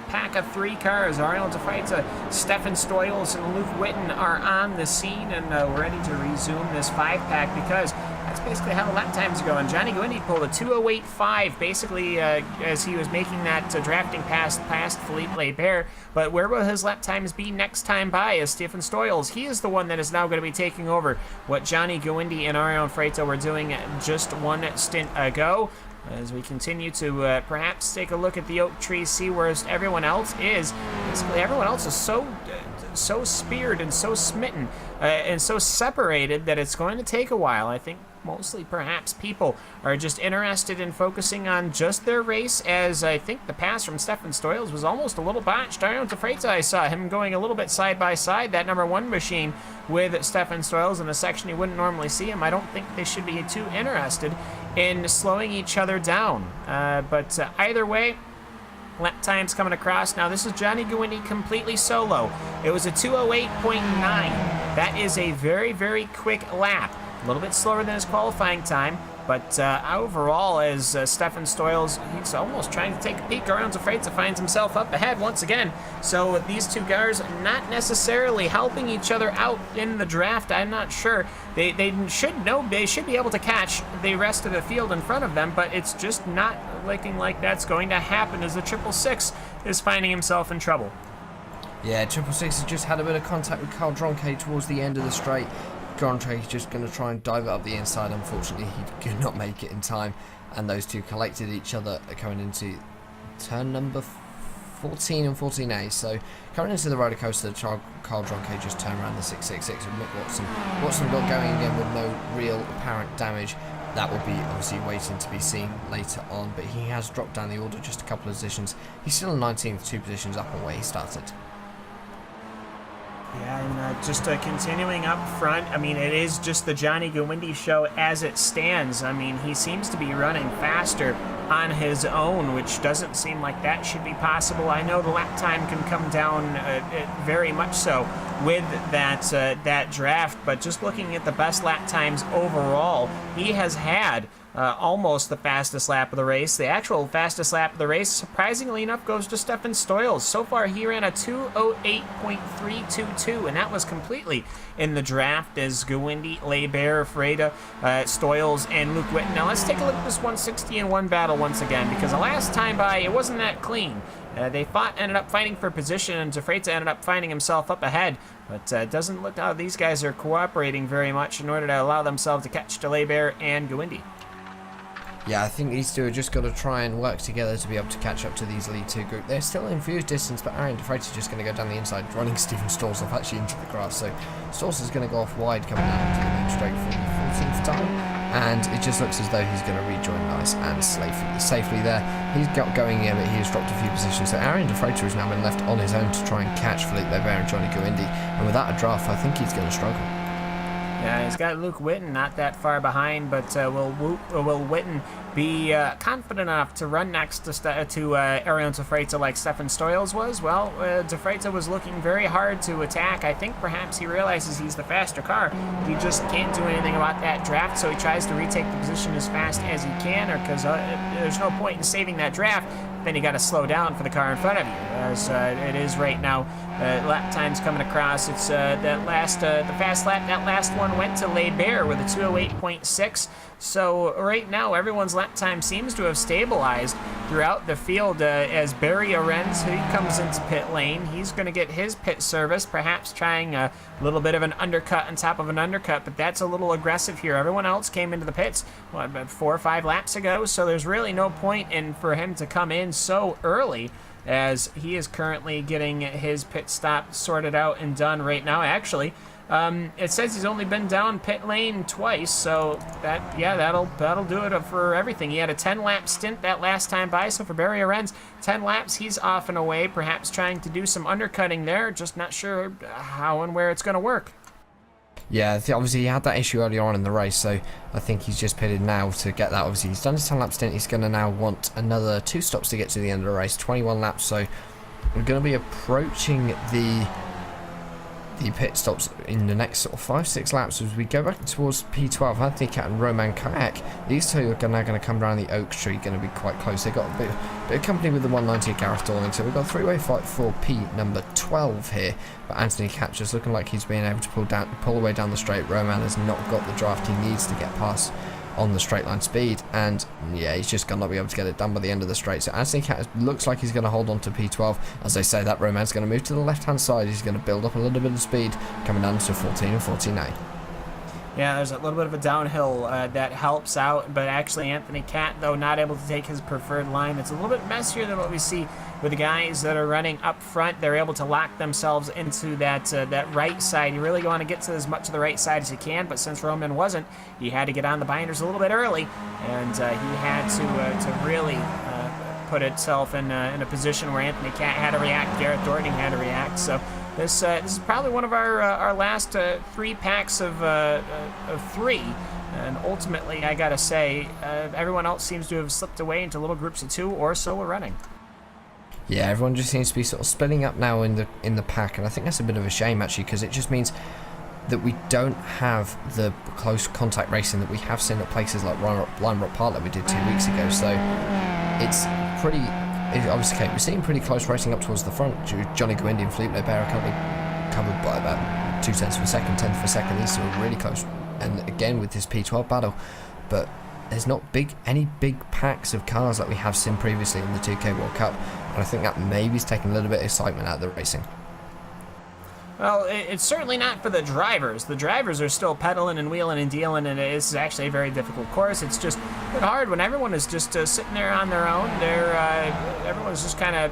pack of 3 cars, Ariel de Freitas, Stefan Stoyles, and Luke Witten, are on the scene and ready to resume this 5-pack, because that's basically how the lap times are going. Johnny Gawindi pulled a 2:08.5 basically as he was making that drafting pass past Felipe Leiber. But where will his lap times be next time by as Stefan Stoyles? He is the one that is now going to be taking over what Johnny Gawindi and Ariel de Freitas were doing just 1 stint ago. As we continue to perhaps take a look at the Oak Tree, see where everyone else is. Basically, everyone else is so speared and so smitten and so separated that it's going to take a while. I think mostly perhaps people are just interested in focusing on just their race, as I think the pass from Stefan Stoyles was almost a little botched. Ariel de Freitas, I saw him going a little bit side by side, that number 1 machine with Stefan Stoyles in a section you wouldn't normally see him. I don't think they should be too interested in slowing each other down. But either way, lap times coming across. Now this is Johnny Gawindi completely solo. It was a 2:08.9. That is a very, very quick lap. A little bit slower than his qualifying time, but overall, as Stefan Stoyles, he's almost trying to take a peek. Ariel de Freitas finds himself up ahead once again. So these 2 cars not necessarily helping each other out in the draft. I'm not sure. They should be able to catch the rest of the field in front of them, but it's just not looking like that's going to happen, as the 666 is finding himself in trouble. Yeah, 666 has just had a bit of contact with Carl Dronke towards the end of the straight. Dronke's just going to try and dive it up the inside. Unfortunately, he could not make it in time, and those 2 collected each other coming into turn number 14 and 14A. So coming into the roller coaster, Carl Dronke just turned around the 666 and Mick Watson. Watson got going again with no real apparent damage. That will be obviously waiting to be seen later on, but he has dropped down the order just a couple of positions. He's still in 19th, 2 positions up on where he started. Yeah, and just continuing up front, I mean, it is just the Johnny Gawindi show as it stands. I mean, he seems to be running faster on his own, which doesn't seem like that should be possible. I know the lap time can come down very much so with that draft, but just looking at the best lap times overall, he has had almost the fastest lap of the race. The actual fastest lap of the race, surprisingly enough, goes to Stefan Stoyles. So far, he ran a 2:08.322, and that was completely in the draft as Gawindi, Barber, Freda, Stoyles, and Luke Witten. Now, let's take a look at this 160 in 1 battle once again, because the last time by, it wasn't that clean. They ended up fighting for position, and Zafreta ended up finding himself up ahead. But it doesn't look how these guys are cooperating very much in order to allow themselves to catch Barber and Gawindi. Yeah, I think these two are just got to try and work together to be able to catch up to these lead 2 group. They're still in fuse distance, but Aaron DeFreitas is just going to go down the inside, running Stephen Stoyles off actually into the grass. So Stoyles is going to go off wide, coming down into the main straight for the 14th time. And it just looks as though he's going to rejoin nice and safely there. He's got going in, but he has dropped a few positions. So Aaron DeFreitas has now been left on his own to try and catch Philippe Barber and Johnny Gawindi. And without a draft, I think he's going to struggle. Yeah, he's got Luke Witten not that far behind, but will Witten be confident enough to run next to Ariel Zafreta like Stefan Stoyles was? Well, Zafreta was looking very hard to attack. I think perhaps he realizes he's the faster car. He just can't do anything about that draft, so he tries to retake the position as fast as he can, or because there's no point in saving that draft. Then you got to slow down for the car in front of you, as it is right now. Lap time's coming across. It's the fast lap. That last one went to Barber with a 2:08.6. So right now, everyone's lap time seems to have stabilized throughout the field as Barry Arens, he comes into pit lane. He's going to get his pit service, perhaps trying a little bit of an undercut on top of an undercut, but that's a little aggressive here. Everyone else came into the pits, about 4 or 5 laps ago, so there's really no point in for him to come in so early, as he is currently getting his pit stop sorted out and done right now. Actually, it says he's only been down pit lane twice, so that'll do it for everything. He had a 10-lap stint that last time by, so for Barry Arens, 10 laps, he's off and away, perhaps trying to do some undercutting there, just not sure how and where it's going to work. Yeah, obviously he had that issue earlier on in the race, so I think he's just pitted now to get that. Obviously he's done his 10-lap stint, he's going to now want another 2 stops to get to the end of the race, 21 laps, so we're going to be approaching the pit stops in the next sort of 5-6 laps as we go back towards P12. Anthony Cat and Roman Kayak, these two are now going to come down the oak tree, going to be quite close. They've got a bit of company with the 190 Gareth Dorling, so we've got a 3-way fight for P number 12 here, but Anthony Cat just looking like he's being able to pull away down the straight. Roman has not got the draft he needs to get past on the straight line speed, and yeah, he's just gonna not be able to get it done by the end of the straight. So Anthony Cat looks like he's going to hold on to P12. As they say, that Roman's going to move to the left hand side. He's going to build up a little bit of speed, coming down to 14 and 49. Yeah, there's a little bit of a downhill that helps out, but actually Anthony Cat, though, not able to take his preferred line. It's a little bit messier than what we see with the guys that are running up front. They're able to lock themselves into that right side. You really want to get to as much of the right side as you can, but since Roman wasn't, he had to get on the binders a little bit early, and he had to really put itself in a position where Anthony Cat had to react, Garrett Doherty had to react. So this is probably one of our last 3 packs of 3, and ultimately I gotta say everyone else seems to have slipped away into little groups of 2 or so are running. Yeah, everyone just seems to be sort of splitting up now in the pack, and I think that's a bit of a shame actually, because it just means that we don't have the close contact racing that we have seen at places like Lime Rock Park that we did 2 weeks ago. So it's obviously okay, we're seeing pretty close racing up towards the front. Johnny Gawindi and Philippe Barber are currently covered by about 0.2 of a second, 10th of a second. These two are really close, and again with this P12 battle, but there's not any big packs of cars like we have seen previously in the 2K World Cup, and I think that maybe is taking a little bit of excitement out of the racing. Well, it's certainly not for the drivers. The drivers are still pedaling and wheeling and dealing, and it's actually a very difficult course. It's just bit hard when everyone is just sitting there on their own. Everyone's just kind of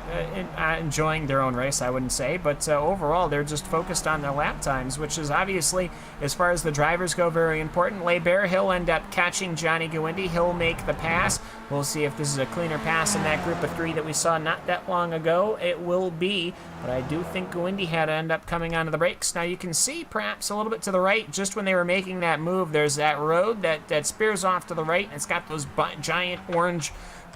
enjoying their own race, I wouldn't say, but overall they're just focused on their lap times, which is obviously, as far as the drivers go, very important. LeBert, he'll end up catching Johnny Gwindy. He'll make the pass. We'll see if this is a cleaner pass in that group of 3 that we saw not that long ago. It will be, but I do think Gwindy had to end up coming onto the brakes. Now you can see perhaps a little bit to the right, just when they were making that move, there's that road that spears off to the right, and it's got those giant orange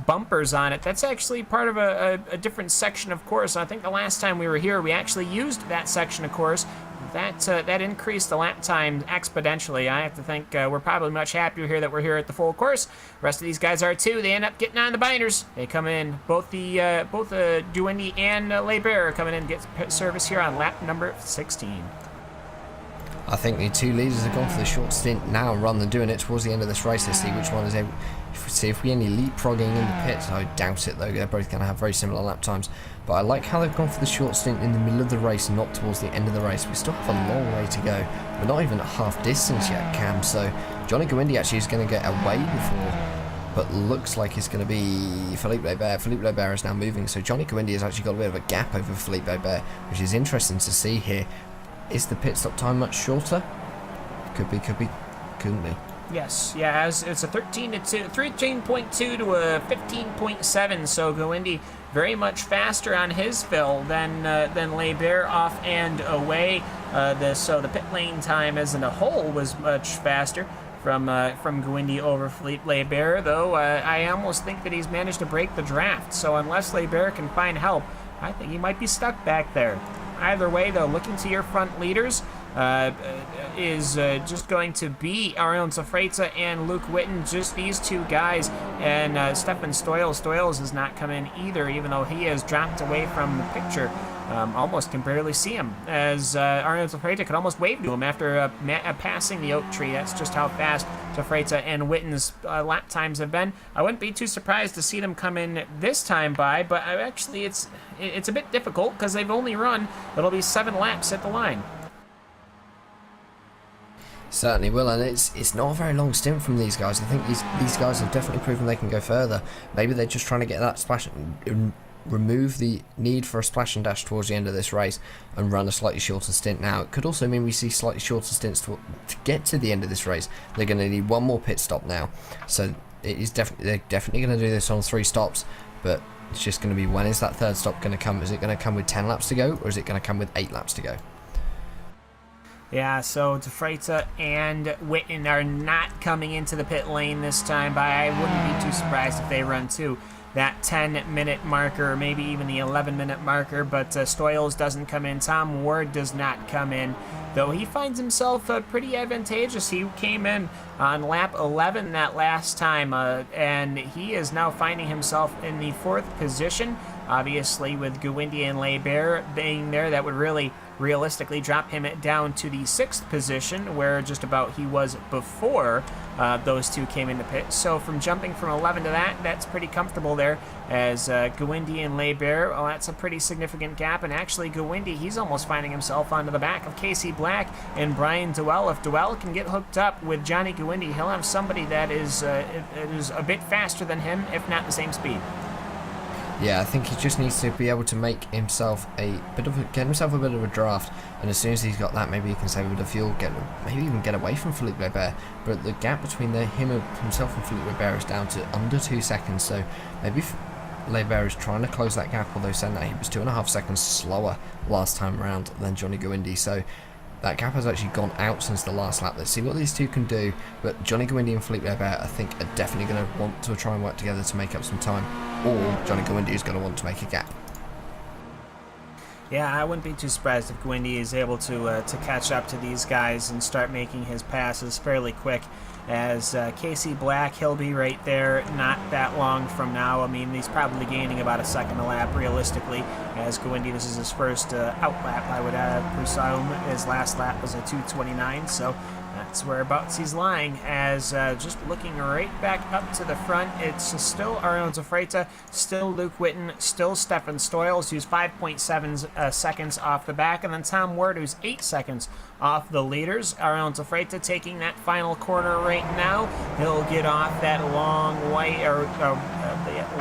bumpers on it. That's actually part of a different section of course. I think the last time we were here, we actually used that section of course. That increased the lap time exponentially. I have to think we're probably much happier here that we're here at the full course. The rest of these guys are too. They end up getting on the binders. They come in, both Gwindy and LeBert are coming in and get service here on lap number 16. I think the 2 leaders have gone for the short stint now rather than doing it towards the end of this race to see which one is able. See if we any leapfrogging in the pits. I doubt it though. They're both going to have very similar lap times. But I like how they've gone for the short stint in the middle of the race, not towards the end of the race. We still have a long way to go. We're not even at half distance yet, Cam. So Johnny Gwindy actually is going to get away before, but looks like it's going to be Philippe Lebert. Philippe Lebert is now moving, so Johnny Gwindy has actually got a bit of a gap over Philippe Lebert, which is interesting to see here. Is the pit stop time much shorter? Could be, couldn't be. Yes, yeah, it's a 13.2 to a 15.7, so Gwindy very much faster on his fill than LeBert off and away. So the pit lane time as a whole was much faster from Gwindy over Philippe Lebert, though I almost think that he's managed to break the draft, so unless Lebert can find help, I think he might be stuck back there. Either way, though, looking to your front leaders is just going to be Ariel Zafreza and Luke Witten, just these 2 guys, and Stefan Stoyles has not come in either, even though he has dropped away from the picture. Almost can barely see him, as Ariel Zafreza could almost wave to him after passing the oak tree. That's just how fast Zafreza and Witten's lap times have been. I wouldn't be too surprised to see them come in this time by, but actually it's a bit difficult because they've only run, it'll be 7 laps at the line. Certainly will, and it's not a very long stint from these guys. I think these guys have definitely proven they can go further. Maybe they're just trying to get that splash, remove the need for a splash and dash towards the end of this race and run a slightly shorter stint. Now it could also mean we see slightly shorter stints to get to the end of this race. They're going to need 1 more pit stop now, so they're definitely going to do this on 3 stops, but it's just going to be, when is that 3rd stop going to come? Is it going to come with 10 laps to go, or is it going to come with 8 laps to go? Yeah, so Zafreza and Witten are not coming into the pit lane this time, but I wouldn't be too surprised if they run too. That 10-minute marker, or maybe even the 11-minute marker, but Stoyles doesn't come in. Tom Ward does not come in, though he finds himself pretty advantageous. He came in on lap 11 that last time, and he is now finding himself in the 4th position. Obviously, with Gwindy and LeBert being there, that would really realistically drop him down to the 6th position, where just about he was before those 2 came into pit. So from jumping from 11 to that's pretty comfortable there, as Gwindy and LeBert, well, that's a pretty significant gap. And actually Gwindy, he's almost finding himself onto the back of Casey Black and Brian Dewell. If Dewell can get hooked up with Johnny Gwindy, he'll have somebody that is a bit faster than him, if not the same speed. Yeah, I think he just needs to be able to make himself get himself a bit of a draft, and as soon as he's got that, maybe he can save a bit of fuel, maybe even get away from Philippe Lebert. But the gap between himself and Philippe Lebert is down to under 2 seconds, so maybe Lebert is trying to close that gap, although saying that he was 2.5 seconds slower last time around than Johnny Gwindy, so that gap has actually gone out since the last lap. Let's see what these 2 can do, but Johnny Gwindy and Philippe Lebert, I think, are definitely going to want to try and work together to make up some time, or Johnny Gwindy is going to want to make a gap. Yeah, I wouldn't be too surprised if Gwindy is able to catch up to these guys and start making his passes fairly quick. As Casey Black, he'll be right there not that long from now. I mean, he's probably gaining about a second a lap realistically, as Gwindy, this is his first out lap, I would presume. His last lap was a 2:29, so That's whereabouts he's lying, as just looking right back up to the front, it's still Arion Zafreta, still Luke Whitten, still Stefan Stoyles, who's 5.7 seconds off the back, and then Tom Ward, who's 8 seconds off the leaders. Arion Zafreta taking that final corner right now. He'll get off that long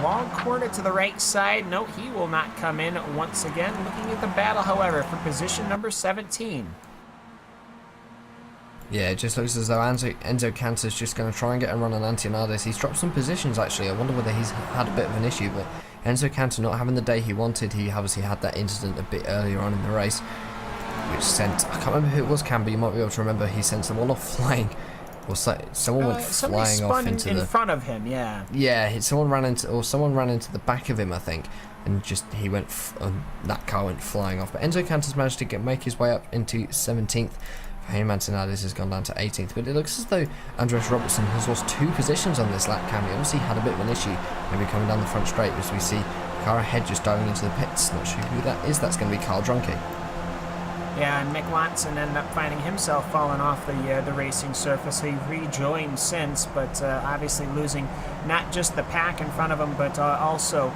long corner to the right side. No, he will not come in once again. Looking at the battle, however, for position number 17. Yeah, it just looks as though Enzo Cantor's just going to try and get a run on Antionades. He's dropped some positions, actually. I wonder whether he's had a bit of an issue, but Enzo Cantor not having the day he wanted. He obviously had that incident a bit earlier on in the race, which sent, I can't remember who it was, Cam, but you might be able to remember, he sent someone off flying, or someone went flying off into in front of him, yeah. Yeah, someone ran into the back of him, I think, and just that car went flying off. But Enzo Cantor's managed to make his way up into 17th. For him, Antonadis has gone down to 18th, but it looks as though Andres Robertson has lost 2 positions on this lap, Cam. He obviously had a bit of an issue, maybe coming down the front straight, as we see car ahead just diving into the pits. Not sure who that is. That's going to be Carl Drunke. Yeah, and Mick Watson ended up finding himself falling off the racing surface. He rejoined since, but obviously losing not just the pack in front of him, but also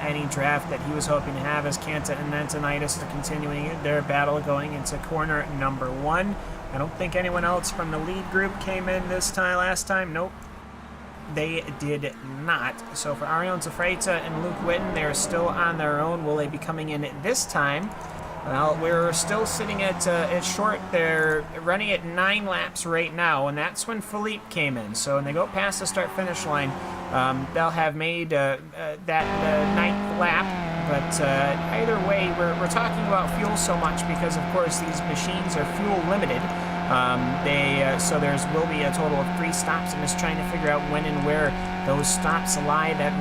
any draft that he was hoping to have, as Kanta and Antonitis are continuing their battle going into corner number 1. I don't think anyone else from the lead group came in last time. Nope, they did not. So for Arion Zafreta and Luke Whitten, they're still on their own. Will they be coming in this time? Well, we're still sitting at short. They're running at 9 laps right now, and that's when Philippe came in. So when they go past the start-finish line, they'll have made that 9th lap. But either way, we're talking about fuel so much because, of course, these machines are fuel limited. So will be a total of 3 stops, and just trying to figure out when and where those stops lie that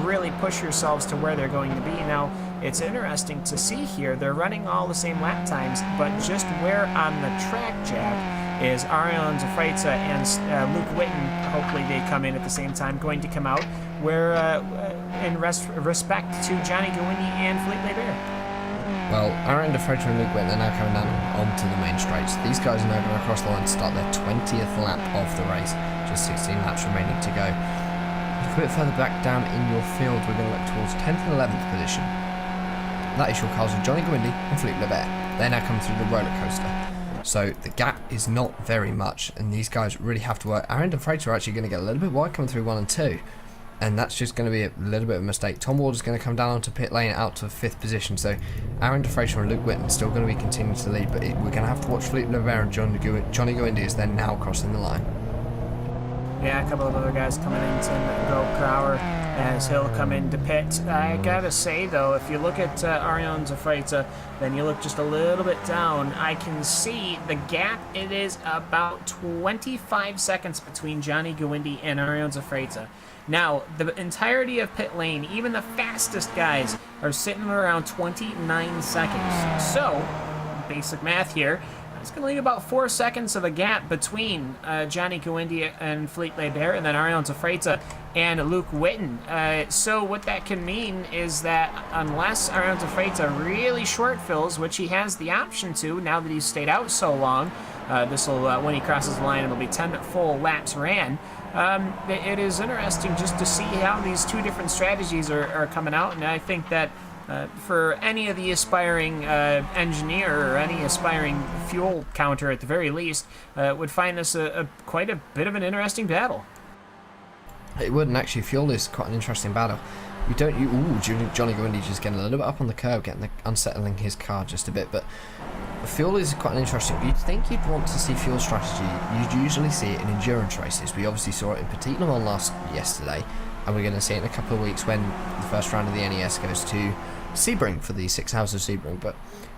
really push yourselves to where they're going to be. Now, it's interesting to see here, they're running all the same lap times, but just where on the track, Jack, is Arion Zafreta and Luke Whitten, hopefully they come in at the same time, going to come out, where in respect to Johnny Gawindi and Philippe Lebert. Well, Arion Zafreta and Luke Whitten are now coming down onto the main straights. These guys are now going to cross the line to start their 20th lap of the race, just 16 laps remaining to go. A bit further back down in your field, we're going to look towards 10th and 11th position. That is your cars of Johnny Gawindi and Philippe Lebert. They're now coming through the roller coaster. So the gap is not very much, and these guys really have to work. Arion Zafreta are actually going to get a little bit wide coming through 1 and 2, and that's just going to be a little bit of a mistake. Tom Ward is going to come down onto pit lane out to 5th position, so Arion Zafreta and Luke Whitten still going to be continuing to lead, but we're going to have to watch Philippe Lebert and Johnny Gawindi as they're now crossing the line. Yeah, a couple of other guys coming in, Tim Grauer, as he'll come into pit. I gotta say, though, if you look at Arion Zafreta, then you look just a little bit down, I can see the gap. It is about 25 seconds between Johnny Gawindi and Arion Zafreta. Now, the entirety of pit lane, even the fastest guys, are sitting around 29 seconds. So, basic math here, it's going to leave about 4 seconds of a gap between Johnny Gawindi and Philippe Lebert, and then Arion Zafreta and Luke Whitten. So what that can mean is that unless Arion Zafreta really short fills, which he has the option to now that he's stayed out so long, this will when he crosses the line, it'll be 10 full laps ran. It is interesting just to see how these 2 different strategies are coming out, and I think that for any of the aspiring engineer or any aspiring fuel counter at the very least, would find this quite a bit of an interesting battle. It would, and actually fuel is quite an interesting battle. Johnny Gawindi just getting a little bit up on the curb, unsettling his car just a bit, but fuel is quite an interesting. You'd think you'd want to see fuel strategy. You'd usually see it in endurance races. We obviously saw it in Petit Le Mans yesterday, and we're going to see it in a couple of weeks when the first round of the NES goes to Sebring for the 6 hours of Sebring. But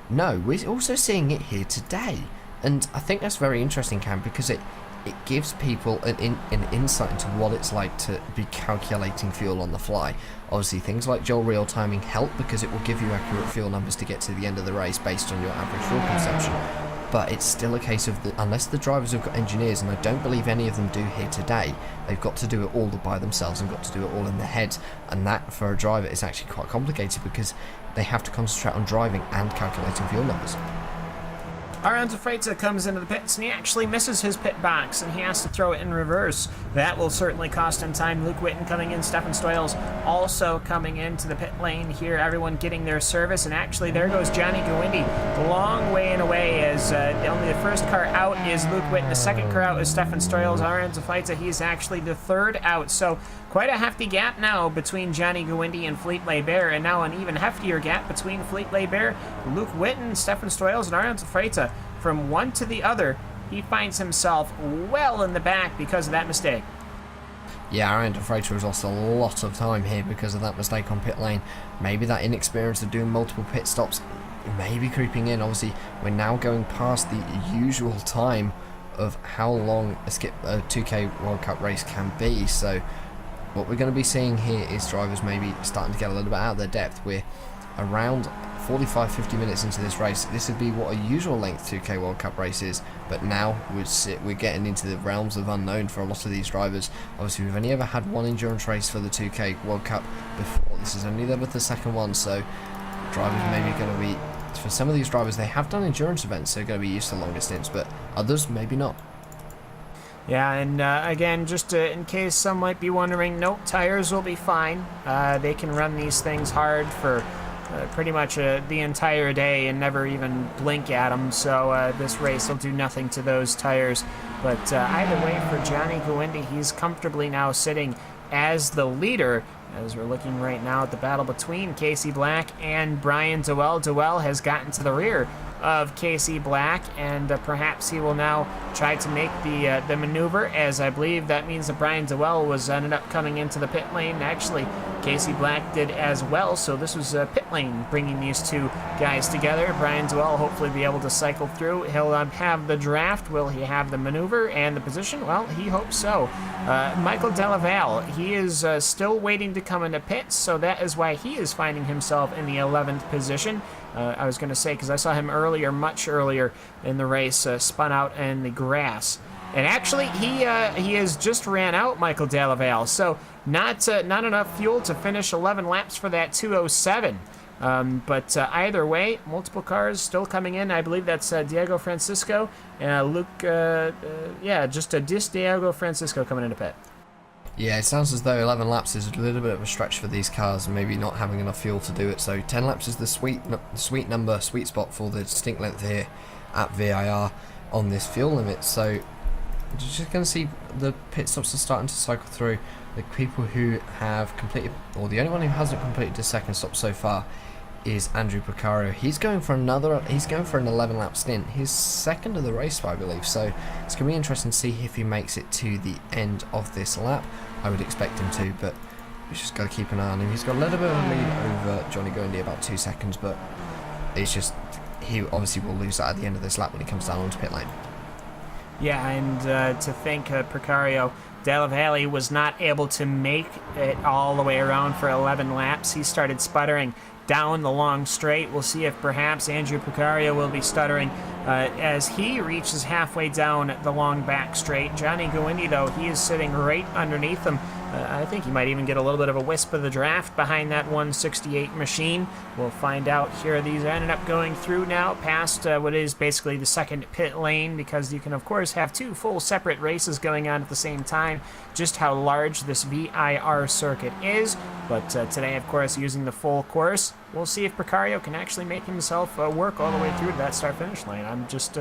no, we're also seeing it here today, and I think that's very interesting, Cam, because it gives people an insight into what it's like to be calculating fuel on the fly. Obviously, things like Joel real timing help because it will give you accurate fuel numbers to get to the end of the race based on your average fuel consumption. But it's still a case of unless the drivers have got engineers, and I don't believe any of them do here today, they've got to do it all by themselves and got to do it all in their heads. And that, for a driver, is actually quite complicated because they have to concentrate on driving and calculating fuel numbers. Aranza Freita comes into the pits and he actually misses his pit box and he has to throw it in reverse. That will certainly cost him time. Luke Whitten coming in, Stefan Stoyles also coming into the pit lane here. Everyone getting their service, and actually there goes Johnny Gwindi, long way and away, as only the first car out is Luke Whitten. The second car out is Stefan Stoyles. Aranza Freita, he's actually the third out. So quite a hefty gap now between Johnny Gwindi and Fleet Laber, and now an even heftier gap between Fleet Laber, Luke Whitten, Stefan Stoyles, and Aranza Freita. From one to the other, he finds himself well in the back because of that mistake. Yeah, Aranza Freita has lost a lot of time here because of that mistake on pit lane. Maybe that inexperience of doing multiple pit stops may be creeping in. Obviously, we're now going past the usual time of how long a 2K World Cup race can be. So what we're going to be seeing here is drivers maybe starting to get a little bit out of their depth. We're around 45-50 minutes into this race. This would be what a usual length 2K World Cup race is, but now we're getting into the realms of unknown for a lot of these drivers. Obviously, we've only ever had one endurance race for the 2K World Cup before. This is only the second one, so drivers maybe going to be, for some of these drivers, they have done endurance events, so they're going to be used to longer stints, but others maybe not. Yeah, and again, just in case some might be wondering, nope, tires will be fine. They can run these things hard for pretty much the entire day and never even blink at them, so this race will do nothing to those tires. But either way, for Johnny Gwindi, he's comfortably now sitting as the leader, as we're looking right now at the battle between Casey Black and Brian Dowell. Dowell has gotten to the rear of Casey Black, and perhaps he will now try to make the maneuver, as I believe that means that Brian Dowell ended up coming into the pit lane. Actually, Casey Black did as well, so this was pit lane bringing these two guys together. Brian Dowell hopefully be able to cycle through. He'll have the draft. Will he have the maneuver and the position? Well, he hopes so. Michael Delaval, he is still waiting to come into pits, so that is why he is finding himself in the 11th position. I was going to say, because I saw him earlier, much earlier in the race, spun out in the grass. And actually, he has just ran out, Michael Delaval, so not enough fuel to finish 11 laps for that 2:07. But either way, multiple cars still coming in. I believe that's Diego Francisco, Luke, just Diego Francisco coming into pit. Yeah, it sounds as though 11 laps is a little bit of a stretch for these cars, maybe not having enough fuel to do it. So 10 laps is the sweet spot for the stint length here at VIR on this fuel limit. So you're just going to see the pit stops are starting to cycle through. The people who have completed, or the only one who hasn't completed the second stop so far, is Andrew Picario. He's going for an 11 lap stint, his second of the race, I believe. So it's going to be interesting to see if he makes it to the end of this lap. I would expect him to, but we just got to keep an eye on him. He's got a little bit of a lead over Johnny Gwindi, about 2 seconds, but it's just, he obviously will lose that at the end of this lap when he comes down onto pit lane. Yeah, and to think Picario, Della Valle was not able to make it all the way around for 11 laps. He started sputtering down the long straight. We'll see if perhaps Andrew Picario will be stuttering as he reaches halfway down the long back straight. Johnny Gwindi, though, he is sitting right underneath him. I think he might even get a little bit of a wisp of the draft behind that 168 machine. We'll find out here. These ended up going through now past what is basically the second pit lane, because you can, of course, have two full separate races going on at the same time, just how large this VIR circuit is. But today, of course, using the full course, we'll see if Picario can actually make himself work all the way through to that start-finish line. I'm just...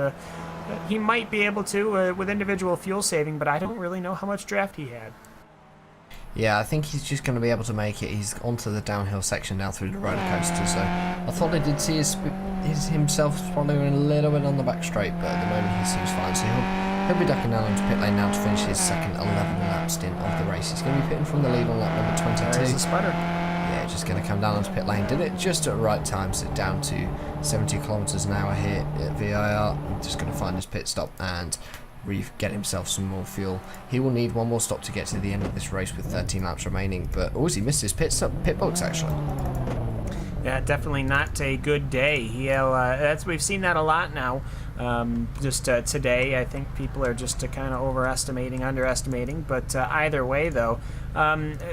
he might be able to with individual fuel saving, but I don't really know how much draft he had. Yeah, I think he's just going to be able to make it. He's onto the downhill section now through the roller coaster, so I thought I did see himself following a little bit on the back straight, but at the moment he seems fine, so he'll be ducking down into pit lane now to finish his second 11 lap stint of the race. He's going to be pitting from the lead on lap number 22. There's a sputter. Yeah, just going to come down onto pit lane. Did it just at the right time, so down to 70 kilometers an hour here at VIR. Just going to find his pit stop and get himself some more fuel. He will need one more stop to get to the end of this race with 13 laps remaining, but he missed his pit box actually. Yeah, definitely not a good day. We've seen that a lot now Just today, I think people are just kind of underestimating. But either way, though,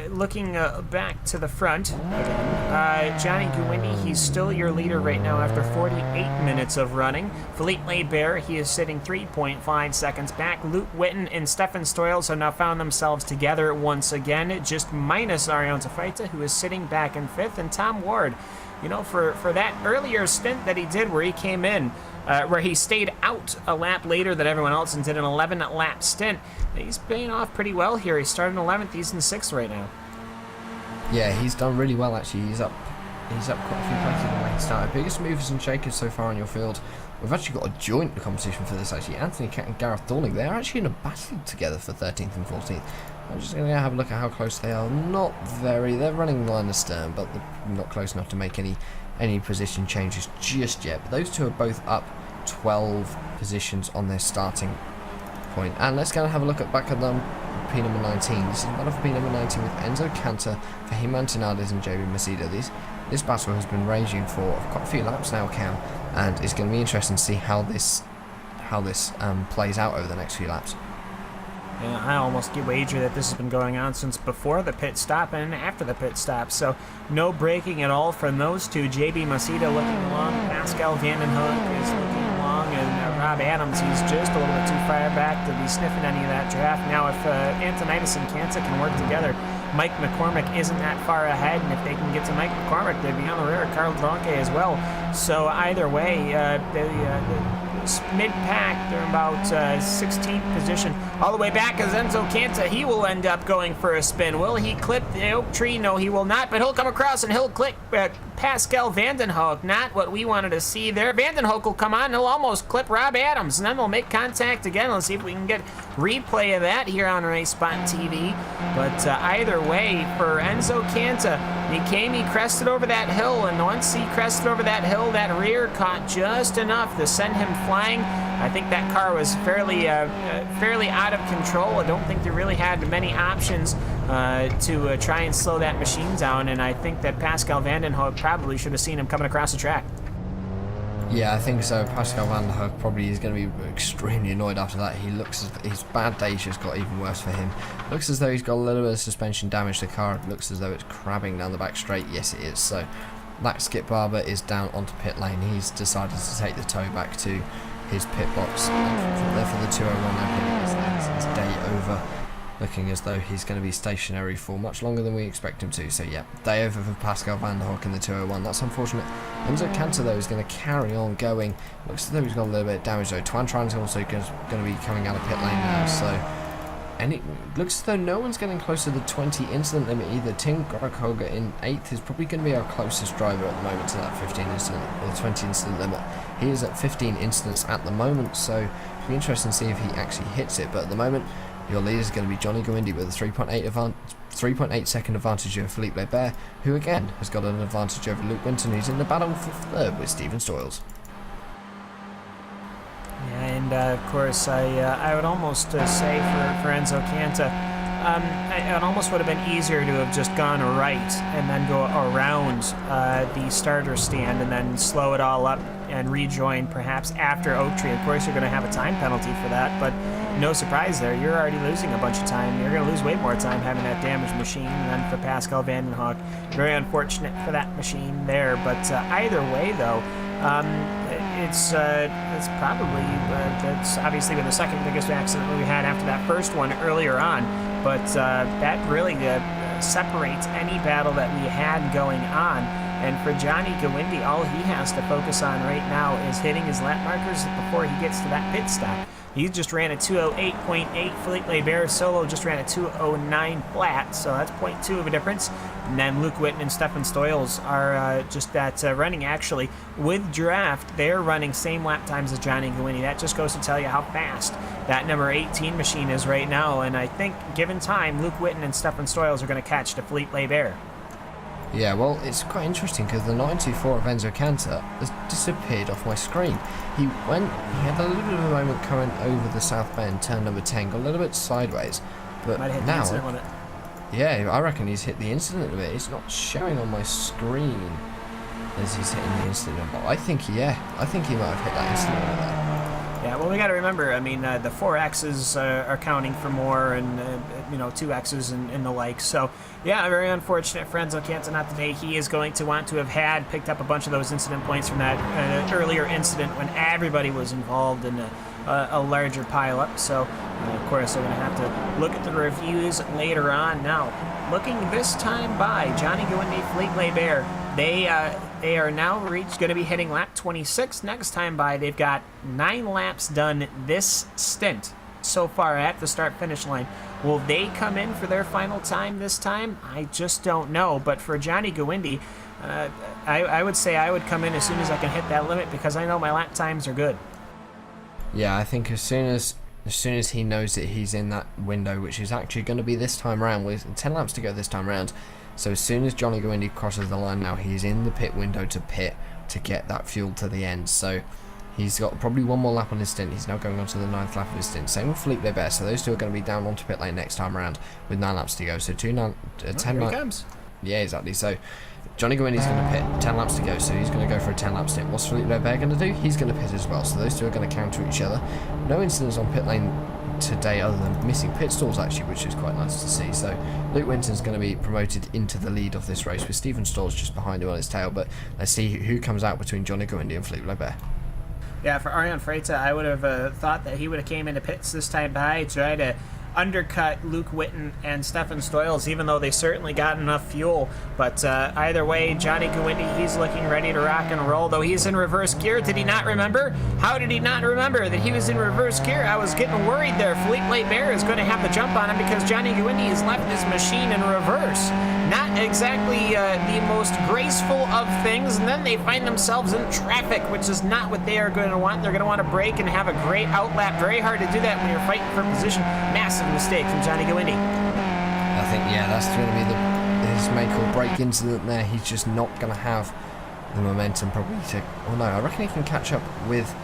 looking back to the front again, Johnny Guindi, he's still your leader right now after 48 minutes of running. Philippe Laibert, he is sitting 3.5 seconds back. Luke Witten and Stefan Stoyles have now found themselves together once again, just minus Ariane Zafaita, who is sitting back in 5th, and Tom Ward, you know, for that earlier stint that he did where he came in, where he stayed out a lap later than everyone else and did an 11-lap stint, he's paying off pretty well here. He started in 11th, he's in 6th right now. Yeah, he's done really well actually. He's up quite a few places in the way he started. Biggest movers and shakers so far on your field. We've actually got a joint competition for this actually. Anthony Cat and Gareth Dorning, they're actually in a battle together for 13th and 14th. I'm just going to have a look at how close they are. Not very. They're running line astern, but they're not close enough to make any position changes just yet. But those two are both up 12 positions on their starting point. And let's go and have a look back at them. P number 19. This is battle for P number 19 with Enzo Cantor, Fahim Antonades and JB Masida. This battle has been raging for quite a few laps now, Cam, and it's going to be interesting to see how this plays out over the next few laps. Yeah, I almost wager that this has been going on since before the pit stop and after the pit stop, so no braking at all from those two. JB Masida looking along, Pascal Vandenhoek is looking along, and Rob Adams, he's just a little bit too far back to be sniffing any of that draft. Now, if Antonitis and Kanta can work together, Mike McCormick isn't that far ahead, and if they can get to Mike McCormick, they'd be on the rear of Carl Dronke as well. So either way, mid-pack, they're about 16th position. All the way back is Enzo Canta. He will end up going for a spin. Will he clip the oak tree? No, he will not, but he'll come across and he'll clip Pascal Vandenhoek. Not what we wanted to see there. Vandenhoek will come on and he'll almost clip Rob Adams, and then they'll make contact again. Let's see if we can get replay of that here on Race Spot TV. But either way, for Enzo Canta, he crested over that hill, and once he crested over that hill, that rear caught just enough to send him flying. I think that car was fairly out of control. I don't think they really had many options to try and slow that machine down, and I think that Pascal Vandenhoek probably should have seen him coming across the track. Yeah, I think so. Pascal Vandenhoek probably is going to be extremely annoyed after that. His bad days just got even worse for him. Looks as though he's got a little bit of suspension damage to the car. It looks as though it's crabbing down the back straight. Yes, it is. So that Skip Barber is down onto pit lane. He's decided to take the tow back to his pit box. There for the 201 opening. It's day over. Looking as though he's going to be stationary for much longer than we expect him to. So yeah, day over for Pascal Vandenhoek in the 201. That's unfortunate. Enzo Cantor though is going to carry on going. Looks as though he's got a little bit of damage though. Twan Tran's also going to be coming out of pit lane now. So, and it looks as though no one's getting close to the 20 incident limit either. Tim Garakoga in 8th is probably going to be our closest driver at the moment to that 15 incident or 20 incident limit. He is at 15 incidents at the moment, so it'll be interesting to see if he actually hits it. But at the moment, your leader is going to be Johnny Guindi with a 3.8 second advantage over Philippe Laibert, who again has got an advantage over Luke Winton, who's in the battle for 3rd with Stephen Stoyles. Yeah, and of course, I would almost say for Enzo Canta, it almost would have been easier to have just gone right and then go around the starter stand and then slow it all up and rejoin perhaps after Oak Tree. Of course, you're going to have a time penalty for that, but no surprise there. You're already losing a bunch of time. You're going to lose way more time having that damaged machine than for Pascal Vandenhoek. Very unfortunate for that machine there, but either way, though, it's probably that's obviously been the second biggest accident we had after that first one earlier on, but that really separates any battle that we had going on. And for Johnny Guindi, all he has to focus on right now is hitting his lap markers before he gets to that pit stop. He just ran a 208.8. Philippe Laibert solo just ran a 209 flat, so that's 0.2 of a difference. And then Luke Witten and Stefan Stoyles are just that running actually with draft. They're running same lap times as Johnny Guindi. That just goes to tell you how fast that number 18 machine is right now. And I think, given time, Luke Witten and Stefan Stoyles are going to catch to Philippe Laibert. Yeah, well, it's quite interesting because the 924 of Enzo Cantor has disappeared off my screen. He had a little bit of a moment coming over the south bend, turn number 10, got a little bit sideways, but might hit now, the incident limit. Yeah, I reckon he's hit the incident limit. It's not showing on my screen as he's hitting the incident limit. I think he might have hit that incident limit there. Yeah, well, we got to remember, I mean, the 4Xs are counting for more, and, 2Xs and the like. So, yeah, very unfortunate for Enzo Cantonat today. He is going to want to have picked up a bunch of those incident points from that earlier incident when everybody was involved in a larger pileup. So, of course, they're going to have to look at the reviews later on. Now, looking this time by Johnny Gwindy, Fleet Bear, they are now going to be hitting lap 26 next time by. They've got 9 laps done this stint so far at the start-finish line. Will they come in for their final time this time? I just don't know. But for Johnny Gwindy, I would say I would come in as soon as I can hit that limit because I know my lap times are good. Yeah, I think as soon as he knows that he's in that window, which is actually going to be this time around, with 10 laps to go this time around. So as soon as Johnny Gwindy crosses the line now, he's in the pit window to pit to get that fuel to the end. So he's got probably one more lap on his stint. He's now going on to the 9th lap of his stint. Same with Felipe Bear. So those two are going to be down onto pit lane next time around with 9 laps to go. So 10 laps. Yeah, exactly. So Johnny Gwindy's going to pit, 10 laps to go, so he's going to go for a 10 lap stint. What's Felipe Bear going to do? He's going to pit as well. So those two are going to counter each other. No incidents on pit lane today other than missing pit stalls actually, which is quite nice to see. So Luke Winton's going to be promoted into the lead of this race with Stephen Stalls just behind him on his tail. But let's see who comes out between Johnny Gwindy and Felipe Bear. Yeah, for Ariane Freitas, I would have thought that he would have came into pits this time by, try to undercut Luke Witten and Stefan Stoyles, even though they certainly got enough fuel. But either way, Johnny Gwindy, he's looking ready to rock and roll, though he's in reverse gear. Did he not remember? How did he not remember that he was in reverse gear? I was getting worried there. Felipe Bear is going to have the jump on him because Johnny Gwindy has left his machine in reverse. Not exactly the most graceful of things, and then they find themselves in traffic, which is not what they are going to want. They're going to want to brake and have a great outlap. Very hard to do that when you're fighting for position. Massive mistake from Johnny Gwindy. I think, yeah, that's going to be his make or break incident there. He's just not going to have the momentum probably to... Well, no, I reckon he can catch up with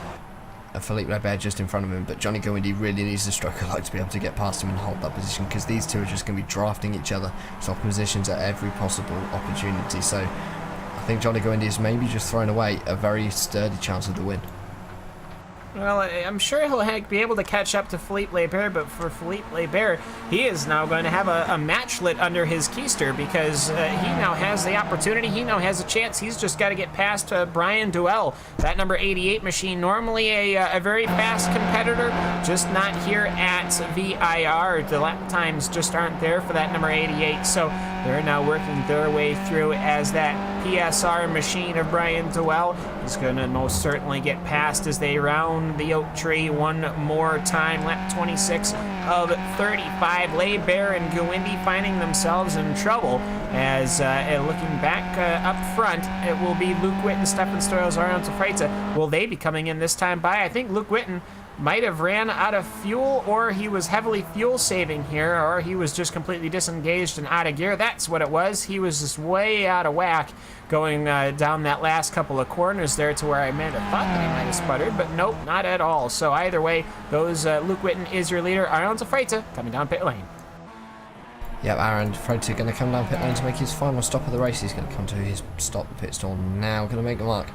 Felipe Bear just in front of him, but Johnny Gwindy really needs the stroke of luck to be able to get past him and hold that position, because these two are just going to be drafting each other, swap positions at every possible opportunity. So I think Johnny Gwindy is maybe just throwing away a very sturdy chance of the win. Well, I'm sure he'll be able to catch up to Felipe Bear, but for Felipe Bear, he is now going to have a match lit under his keister because he now has the opportunity. He now has a chance. He's just got to get past Brian Duell, that number 88 machine. Normally a very fast competitor, just not here at VIR. The lap times just aren't there for that number 88, so they're now working their way through as that PSR machine of Brian Duell is going to most certainly get past as they round the oak tree one more time. Lap 26 of 35. Bear and Gwindy finding themselves in trouble as looking back up front, it will be Luke Witten, Stefan Stoyles, Ariane Freitas. Will they be coming in this time by? I think Luke Witten might have ran out of fuel, or he was heavily fuel saving here, or he was just completely disengaged and out of gear. That's what it was. He was just way out of whack going down that last couple of corners there to where I might have thought that he might have sputtered, but nope, not at all. So either way, those Luke Witten is your leader. Ariane Freitas coming down pit lane. Yep, Ariane Freitas going to come down pit lane to make his final stop of the race. He's going to come to his stop pit stall now, going to make the mark.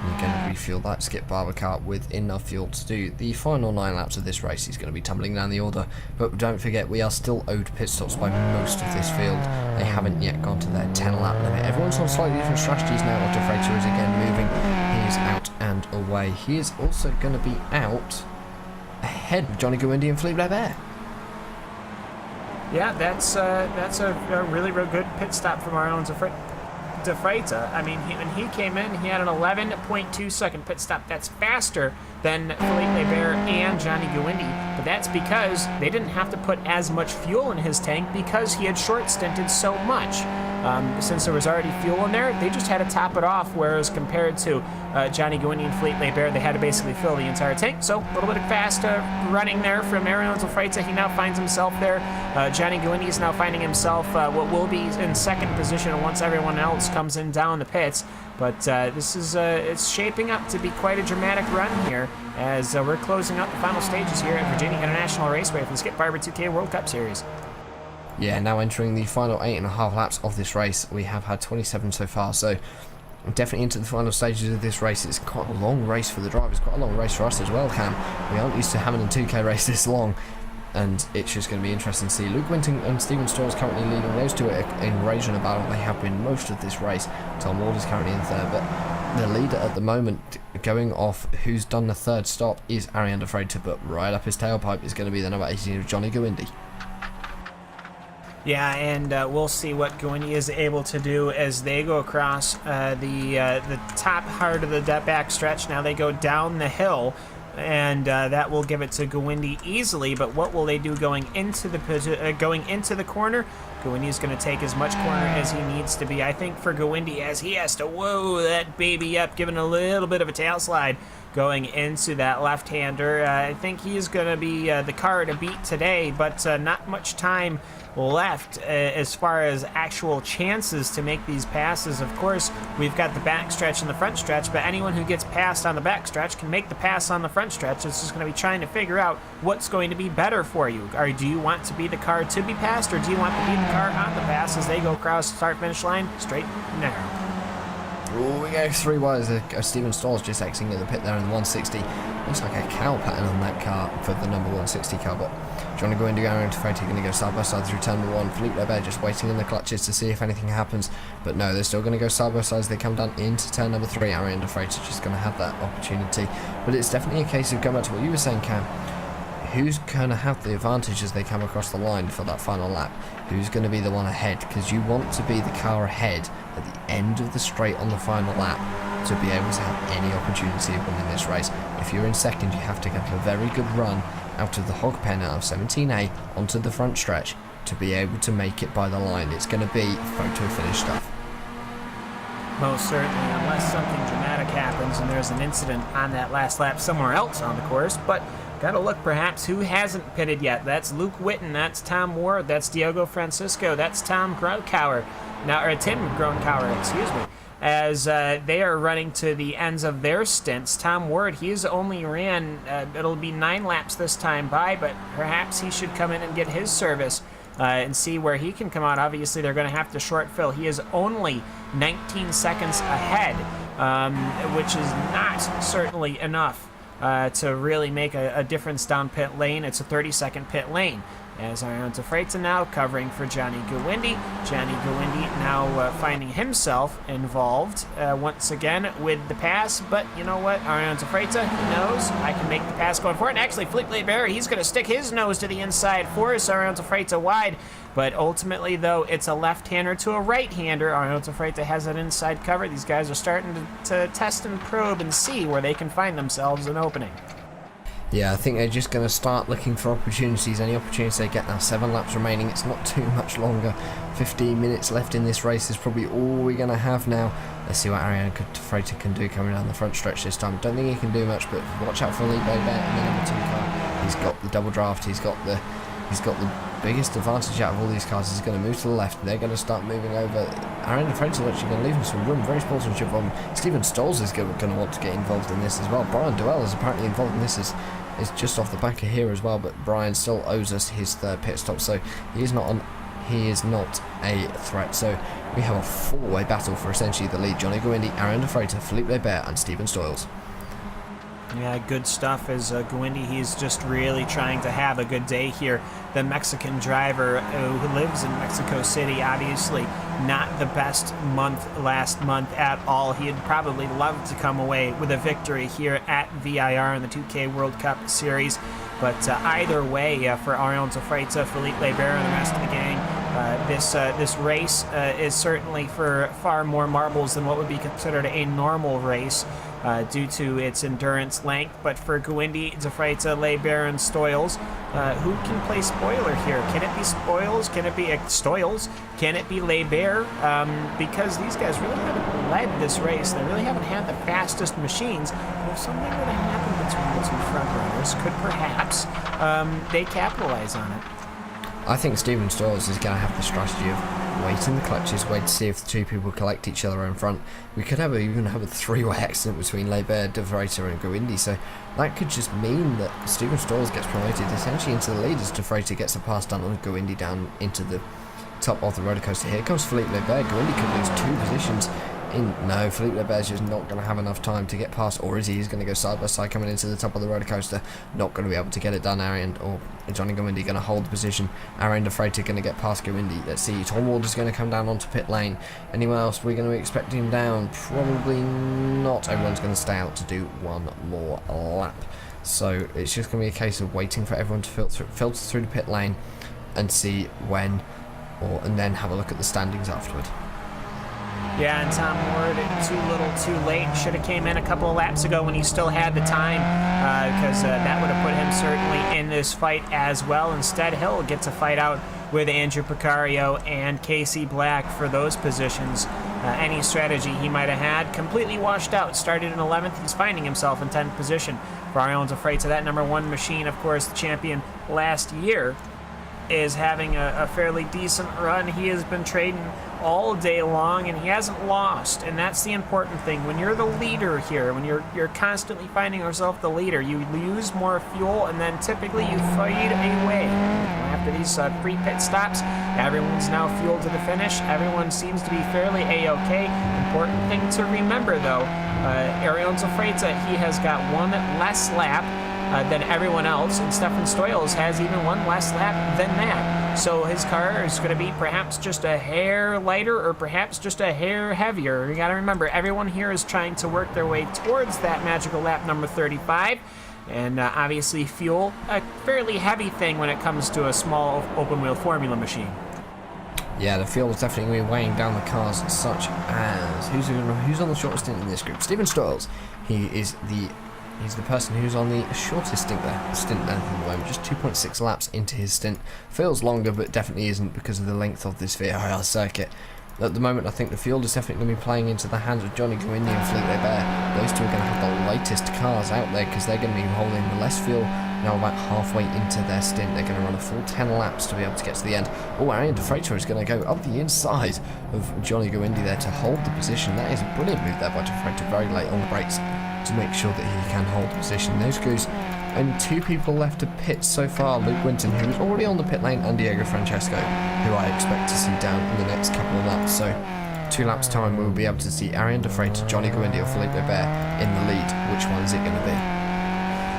You're going to refuel that Skip Barber car with enough fuel to do the final 9 laps of this race. He's going to be tumbling down the order, but don't forget we are still owed pit stops by most of this field. They haven't yet gone to their 10 lap limit. Everyone's on slightly different strategies now. Otto Freitas is again moving. He's out and away. He is also going to be out ahead of Johnny Gwindy and Felipe Bear. Yeah, that's a really good pit stop from Ariane Freitas. I mean, when he came in, he had an 11.2 second pit stop. That's faster than Felipe Bear and Johnny Gwindy, but that's because they didn't have to put as much fuel in his tank because he had short stinted so much. Since there was already fuel in there, they just had to top it off, whereas compared to Johnny Gwindy and Felipe Bear, they had to basically fill the entire tank. So a little bit of fast running there from Ariane Freitas. He now finds himself there. Johnny Gwindy is now finding himself what will be in second position once everyone else comes in down the pits. But this is it's shaping up to be quite a dramatic run here as we're closing out the final stages here at Virginia International Raceway for the Skip Barber 2K World Cup Series. Yeah, now entering the final 8.5 laps of this race. We have had 27 so far, so definitely into the final stages of this race. It's quite a long race for the drivers, quite a long race for us as well, Cam. We aren't used to having a 2K race this long, and it's just going to be interesting to see. Luke Winton and Stephen Stoyles currently leading. Those two are engaged in a battle. They have been most of this race. Tom Ward is currently in third, but the leader at the moment, going off who's done the third stop, is Ariane de Freitas, but right up his tailpipe is going to be the number 18 of Johnny Guindi. Yeah, and we'll see what Guindi is able to do as they go across the top part of the back stretch. Now they go down the hill, and that will give it to Guindi easily. But what will they do going into the corner? Guindi is going to take as much corner as he needs to be. I think for Guindi, as he has to whoa that baby up, giving a little bit of a tail slide going into that left-hander. I think he is going to be the car to beat today, but not much time left as far as actual chances to make these passes. Of course, we've got the back stretch and the front stretch, but anyone who gets passed on the back stretch can make the pass on the front stretch. It's just going to be trying to figure out what's going to be better for you. Or do you want to be the car to be passed, or do you want to be the car on the pass as they go across the start-finish line straight and narrow? Oh, we go 3 wires. Stephen Stoyles just exiting at the pit there in the 160. Looks like a cow pattern on that car for the number 160 car, but Johnny Guindi and Ariane de Freitas going to go side by side through turn 1. Philippe Lebert just waiting in the clutches to see if anything happens, but no, they're still going to go side by side as they come down into turn number 3. Ariane de Freitas just going to have that opportunity, but it's definitely a case of going back to what you were saying, Cam. Who's going to have the advantage as they come across the line for that final lap? Who's going to be the one ahead? Because you want to be the car ahead at the end of the straight on the final lap to be able to have any opportunity of winning this race. If you're in second, you have to get a very good run out of the hog pen out of 17A onto the front stretch to be able to make it by the line. It's going to be photo finish stuff. Most certainly, unless something dramatic happens and there's an incident on that last lap somewhere else on the course. But gotta look perhaps who hasn't pitted yet. That's Luke Winton, that's Tom Ward, that's Diogo Francisco, that's Tim Gronkauer, excuse me. As they are running to the ends of their stints. Tom Ward, he's only ran, it'll be 9 laps this time by, but perhaps he should come in and get his service and see where he can come out. Obviously, they're going to have to short fill. He is only 19 seconds ahead, which is not certainly enough to really make a difference down pit lane. It's a 30-second pit lane. As Ariane de Freitas now covering for Johnny Guindi. Johnny Guindi now finding himself involved once again with the pass. But you know what? Ariane de Freitas knows I can make the pass going forward. And actually, Philippe Lebert, he's going to stick his nose to the inside for Ariane de Freitas wide. But ultimately, though, it's a left-hander to a right-hander. Ariane de Freitas has that inside cover. These guys are starting to test and probe and see where they can find themselves an opening. Yeah, I think they're just going to start looking for opportunities. Any opportunities they get now. 7 laps remaining. It's not too much longer. 15 minutes left in this race is probably all we're going to have now. Let's see what Ariane de Freitas can do coming down the front stretch this time. Don't think he can do much, but watch out for Philippe Lebert in the number 2 car. He's got the double draft. He's got the biggest advantage out of all these cars. He's going to move to the left. They're going to start moving over. Ariane de Freitas is actually going to leave him some room. Very sportsmanship from Stephen Stoyles is going to want to get involved in this as well. Brian Duell is apparently involved in this. Is just off the back of here as well, but Brian still owes us his third pit stop, so he is not a threat. So we have a 4-way battle for essentially the lead. Johnny Guindi, Ariane de Freitas, Philippe Lebert and Stephen Stoyles. Yeah, good stuff as Guindi, he's just really trying to have a good day here. The Mexican driver who lives in Mexico City, obviously not the best month last month at all. He'd probably love to come away with a victory here at VIR in the 2K World Cup Series. But either way, for Ariane de Freitas, Philippe Lebert and the rest of the gang, this race is certainly for far more marbles than what would be considered a normal race. Due to its endurance length. But for Guindi, de Freitas, Lebert, and Stoyles, who can play spoiler here? Can it be Spoils? Can it be Stoyles? Can it be Lebert? Because these guys really haven't led this race. They really haven't had the fastest machines. But if something were to happen between the 2 front runners, could perhaps they capitalize on it. I think Stephen Stoyles is going to have the strategy of wait in the clutches, wait to see if the 2 people collect each other in front. We could even have a 3-way accident between Lebert, de Freitas and Guindi, so that could just mean that Stephen Stoyles gets promoted essentially into the lead as de Freitas gets a pass done on Guindi down into the top of the roller coaster. Here comes Philippe Lebert. Guindi could lose 2 positions in. No, Felipe Leber's just not going to have enough time to get past, or is he? He's going to go side by side coming into the top of the roller coaster. Not going to be able to get it done. Arian or Johnny Goindy going to hold the position. Arian DeFreitas going to get past Goindy. Let's see. Tom Walder's going to come down onto pit lane. Anyone else we're going to expect him down? Probably not. Everyone's going to stay out to do one more lap. So it's just going to be a case of waiting for everyone to filter through the pit lane and see when, and then have a look at the standings afterward. Yeah, and Tom Ward, too little, too late. Should have came in a couple of laps ago when he still had the time, because that would have put him certainly in this fight as well. Instead, he'll get to fight out with Andrew Picario and Casey Black for those positions. Any strategy he might have had completely washed out. Started in 11th, he's finding himself in 10th position. Brian DeFreitas, that number 1 machine, of course, the champion last year, is having a fairly decent run. He has been trading all day long, and he hasn't lost, and that's the important thing. When you're the leader here, when you're constantly finding yourself the leader, you use more fuel, and then typically you fade away. After these pre-pit stops, everyone's now fueled to the finish. Everyone seems to be fairly A-OK. Important thing to remember, though, Ariel DeFreitas, he has got 1 less lap than everyone else, and Stefan Stoyles has even 1 less lap than that. So his car is going to be perhaps just a hair lighter, or perhaps just a hair heavier. You got to remember, everyone here is trying to work their way towards that magical lap number 35, and obviously fuel, a fairly heavy thing when it comes to a small open-wheel formula machine. Yeah, the fuel is definitely going to be weighing down the cars, such as who's on the shortest stint in this group? Stephen Stoyles. He's the person who's on the shortest stint length at the moment, just 2.6 laps into his stint. Feels longer, but definitely isn't because of the length of this VIR circuit. At the moment, I think the field is definitely going to be playing into the hands of Johnny Goindy and Felipe Leber. Those two are going to have the latest cars out there because they're going to be holding the less fuel now about halfway into their stint. They're going to run a full 10 laps to be able to get to the end. Oh, Arian DeFreitas is going to go up the inside of Johnny Goindy there to hold the position. That is a brilliant move there by DeFreitas, very late on the brakes to make sure that he can hold the position. Those goes, and 2 people left to pit so far. Luke Winton, who is already on the pit lane, and Diego Francesco, who I expect to see down in the next couple of laps. So 2 laps time we'll be able to see Arian DeFreitas, Johnny Goindy or Felipe Leber in the lead. Which one is it going to be?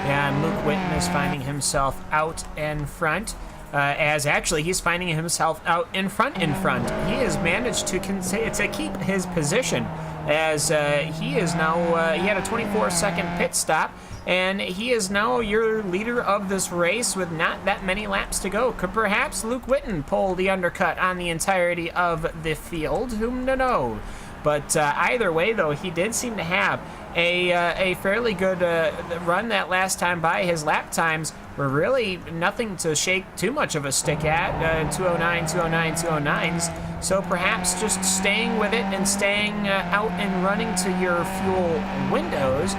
Yeah, and Luke Winton is finding himself out in front. As actually he's finding himself out in front. He has managed to keep his position, as he is now, he had a 24-second pit stop, and he is now your leader of this race with not that many laps to go. Could perhaps Luke Winton pull the undercut on the entirety of the field? Whom to know? But either way, though, he did seem to have a fairly good run that last time by. His lap times were really nothing to shake too much of a stick at, 209, 209, 209s. So perhaps just staying with it and staying out and running to your fuel windows,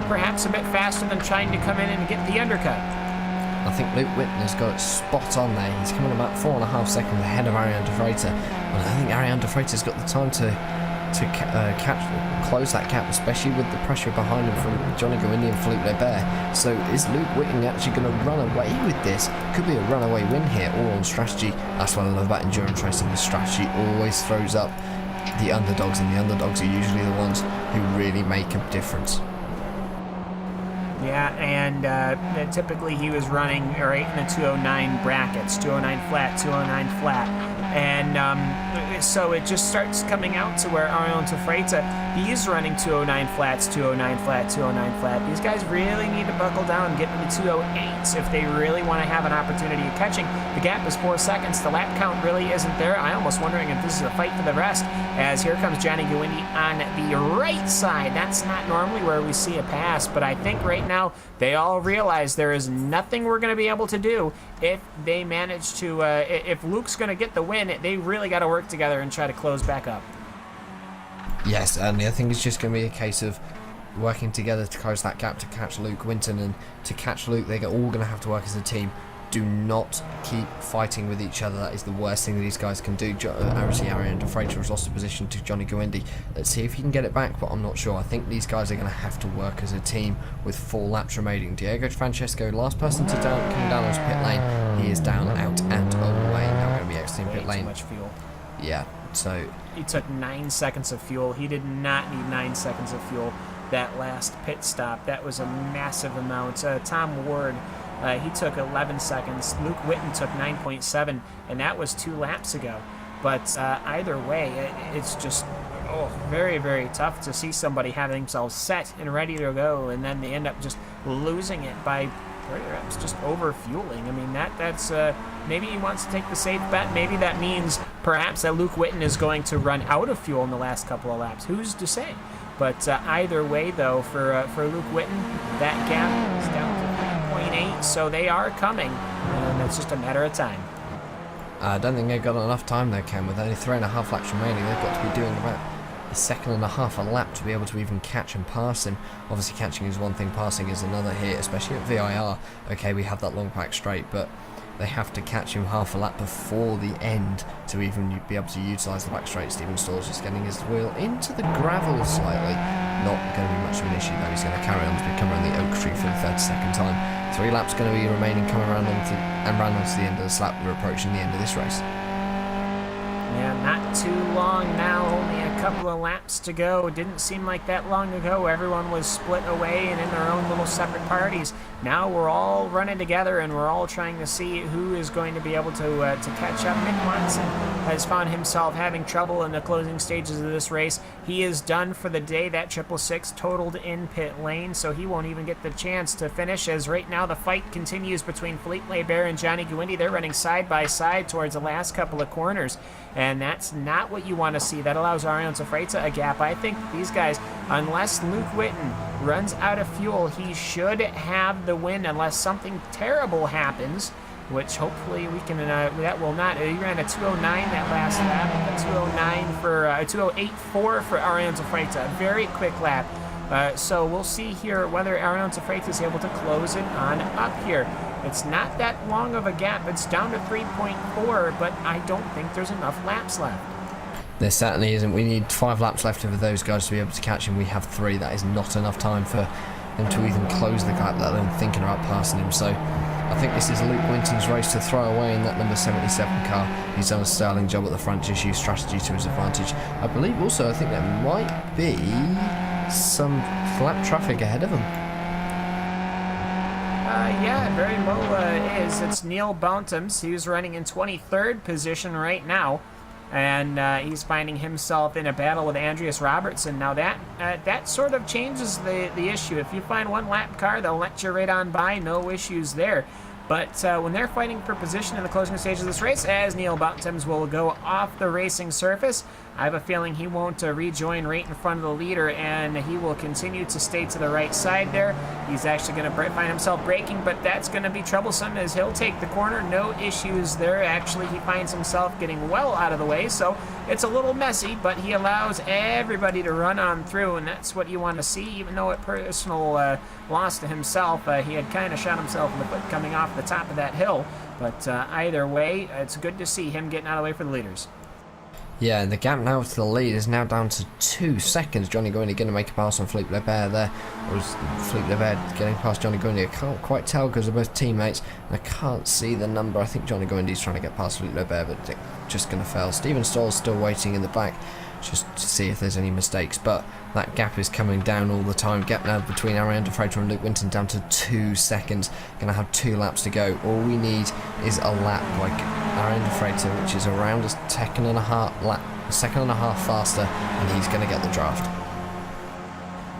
perhaps a bit faster than trying to come in and get the undercut. I think Luke Winton has got it spot on there. He's coming about 4.5 seconds ahead of Arian DeFreitas. And I think Arian DeFreitas has got the time to close that gap, especially with the pressure behind him from Johnny Goindy and Felipe Leber. So is Luke Winton actually going to run away with this? Could be a runaway win here, all on strategy. That's what I love about endurance racing. The strategy always throws up the underdogs, and the underdogs are usually the ones who really make a difference. Yeah, and typically he was running right in the 209 brackets, 209 flat, 209 flat. And so it just starts coming out to where Ariel DeFreitas, he's running 209 flats, 209 flat, 209 flat. These guys really need to buckle down and get into the 208s if they really want to have an opportunity of catching. The gap is 4 seconds. The lap count really isn't there. I'm almost wondering if this is a fight for the rest, as here comes Johnny Goindy on the right side. That's not normally where we see a pass, but I think right now they all realize there is nothing we're going to be able to do if they manage to, if Luke's going to get the win, they really got to work together and try to close back up. Yes, and I think it's just going to be a case of working together to close that gap to catch Luke Winton, and to catch Luke, they're all going to have to work as a team. Do not keep fighting with each other. That is the worst thing that these guys can do. Arian DeFreitas has lost a position to Johnny Goindy. Let's see if he can get it back, but I'm not sure. I think these guys are going to have to work as a team with 4 laps remaining. Diego Francesco, last person to come down onto pit lane. He is down, out and away. Now we're going to be exiting pit lane. Too much fuel. yeah, so... He took 9 seconds of fuel. He did not need 9 seconds of fuel that last pit stop. That was a massive amount. Tom Ward, he took 11 seconds. Luke Witten took 9.7, and that was 2 laps ago. But either way, it's just very, very tough to see somebody having themselves set and ready to go, and then they end up just losing it by 30 reps, just over-fueling. I mean, that's maybe he wants to take the safe bet. Maybe that means perhaps that Luke Witten is going to run out of fuel in the last couple of laps. Who's to say? But either way, though, for Luke Witten, that gap is down to 3.8, so they are coming, and it's just a matter of time. I don't think they've got enough time there, Ken. With only 3.5 laps remaining, they've got to be doing about a second and a half a lap to be able to even catch and pass him. Obviously, catching is one thing, passing is another here, especially at VIR. Okay, we have that long back straight, but they have to catch him half a lap before the end to even be able to utilise the back straight. Steven Stall's just getting his wheel into the gravel slightly. Not going to be much of an issue though. He's going to carry on to come around the oak tree for the 32nd time. 3 laps going to be remaining, coming around onto the end of this lap. We're approaching the end of this race. Yeah, not too long now, only a couple of laps to go. Didn't seem like that long ago. Everyone was split away and in their own little separate parties. Now we're all running together and we're all trying to see who is going to be able to catch up. Mick Watson has found himself having trouble in the closing stages of this race. He is done for the day. That 666 totaled in pit lane, so he won't even get the chance to finish, as right now the fight continues between Philippe Laibert and Johnny Guindi. They're running side by side towards the last couple of corners, and that's not what you want to see. That allows Arion Zafreta a gap. I think these guys, unless Luke Witten runs out of fuel, he should have the win unless something terrible happens, which hopefully we can, that will not. He ran a 209 that last lap, a 209 for, a 208.4 for Arion Zafreta, a very quick lap. So we'll see here whether Arion Zafreta is able to close it on up here. It's not that long of a gap. It's down to 3.4, but I don't think there's enough laps left. There certainly isn't. We need 5 laps left for those guys to be able to catch him. We have 3. That is not enough time for them to even close the gap, let alone thinking about passing him. So I think this is Luke Winton's race to throw away in that number 77 car. He's done a sterling job at the front, just used strategy to his advantage. I believe also, I think there might be some flat traffic ahead of him. Yeah, very well is. It's Neil Bountams. He's running in 23rd position right now, and he's finding himself in a battle with Andreas Robertson. Now that sort of changes the issue. If you find one lap car, they'll let you right on by, no issues there. But when they're fighting for position in the closing stages of this race, as Neil Bountams will go off the racing surface, I have a feeling he won't rejoin right in front of the leader, and he will continue to stay to the right side there. He's actually going to find himself braking, but that's going to be troublesome as he'll take the corner. No issues there. Actually, he finds himself getting well out of the way, so it's a little messy, but he allows everybody to run on through, and that's what you want to see, even though it personal loss to himself. He had kind of shot himself in the foot coming off the top of that hill, but either way, it's good to see him getting out of the way for the leaders. Yeah, the gap now to the lead is now down to 2 seconds. Johnny Guindi going to make a pass on Philippe Laibert there. Or is Philippe Laibert getting past Johnny Guindi? I can't quite tell because they're both teammates. I can't see the number. I think Johnny Guindi's trying to get past Philippe Laibert, but just going to fail. Steven Stall's still waiting in the back just to see if there's any mistakes, but that gap is coming down all the time. Gap now between Arion Zafreta and Luke Winton down to 2 seconds. Going to have 2 laps to go. All we need is a lap like Arion Zafreta, which is around a second and a half faster, and he's going to get the draft.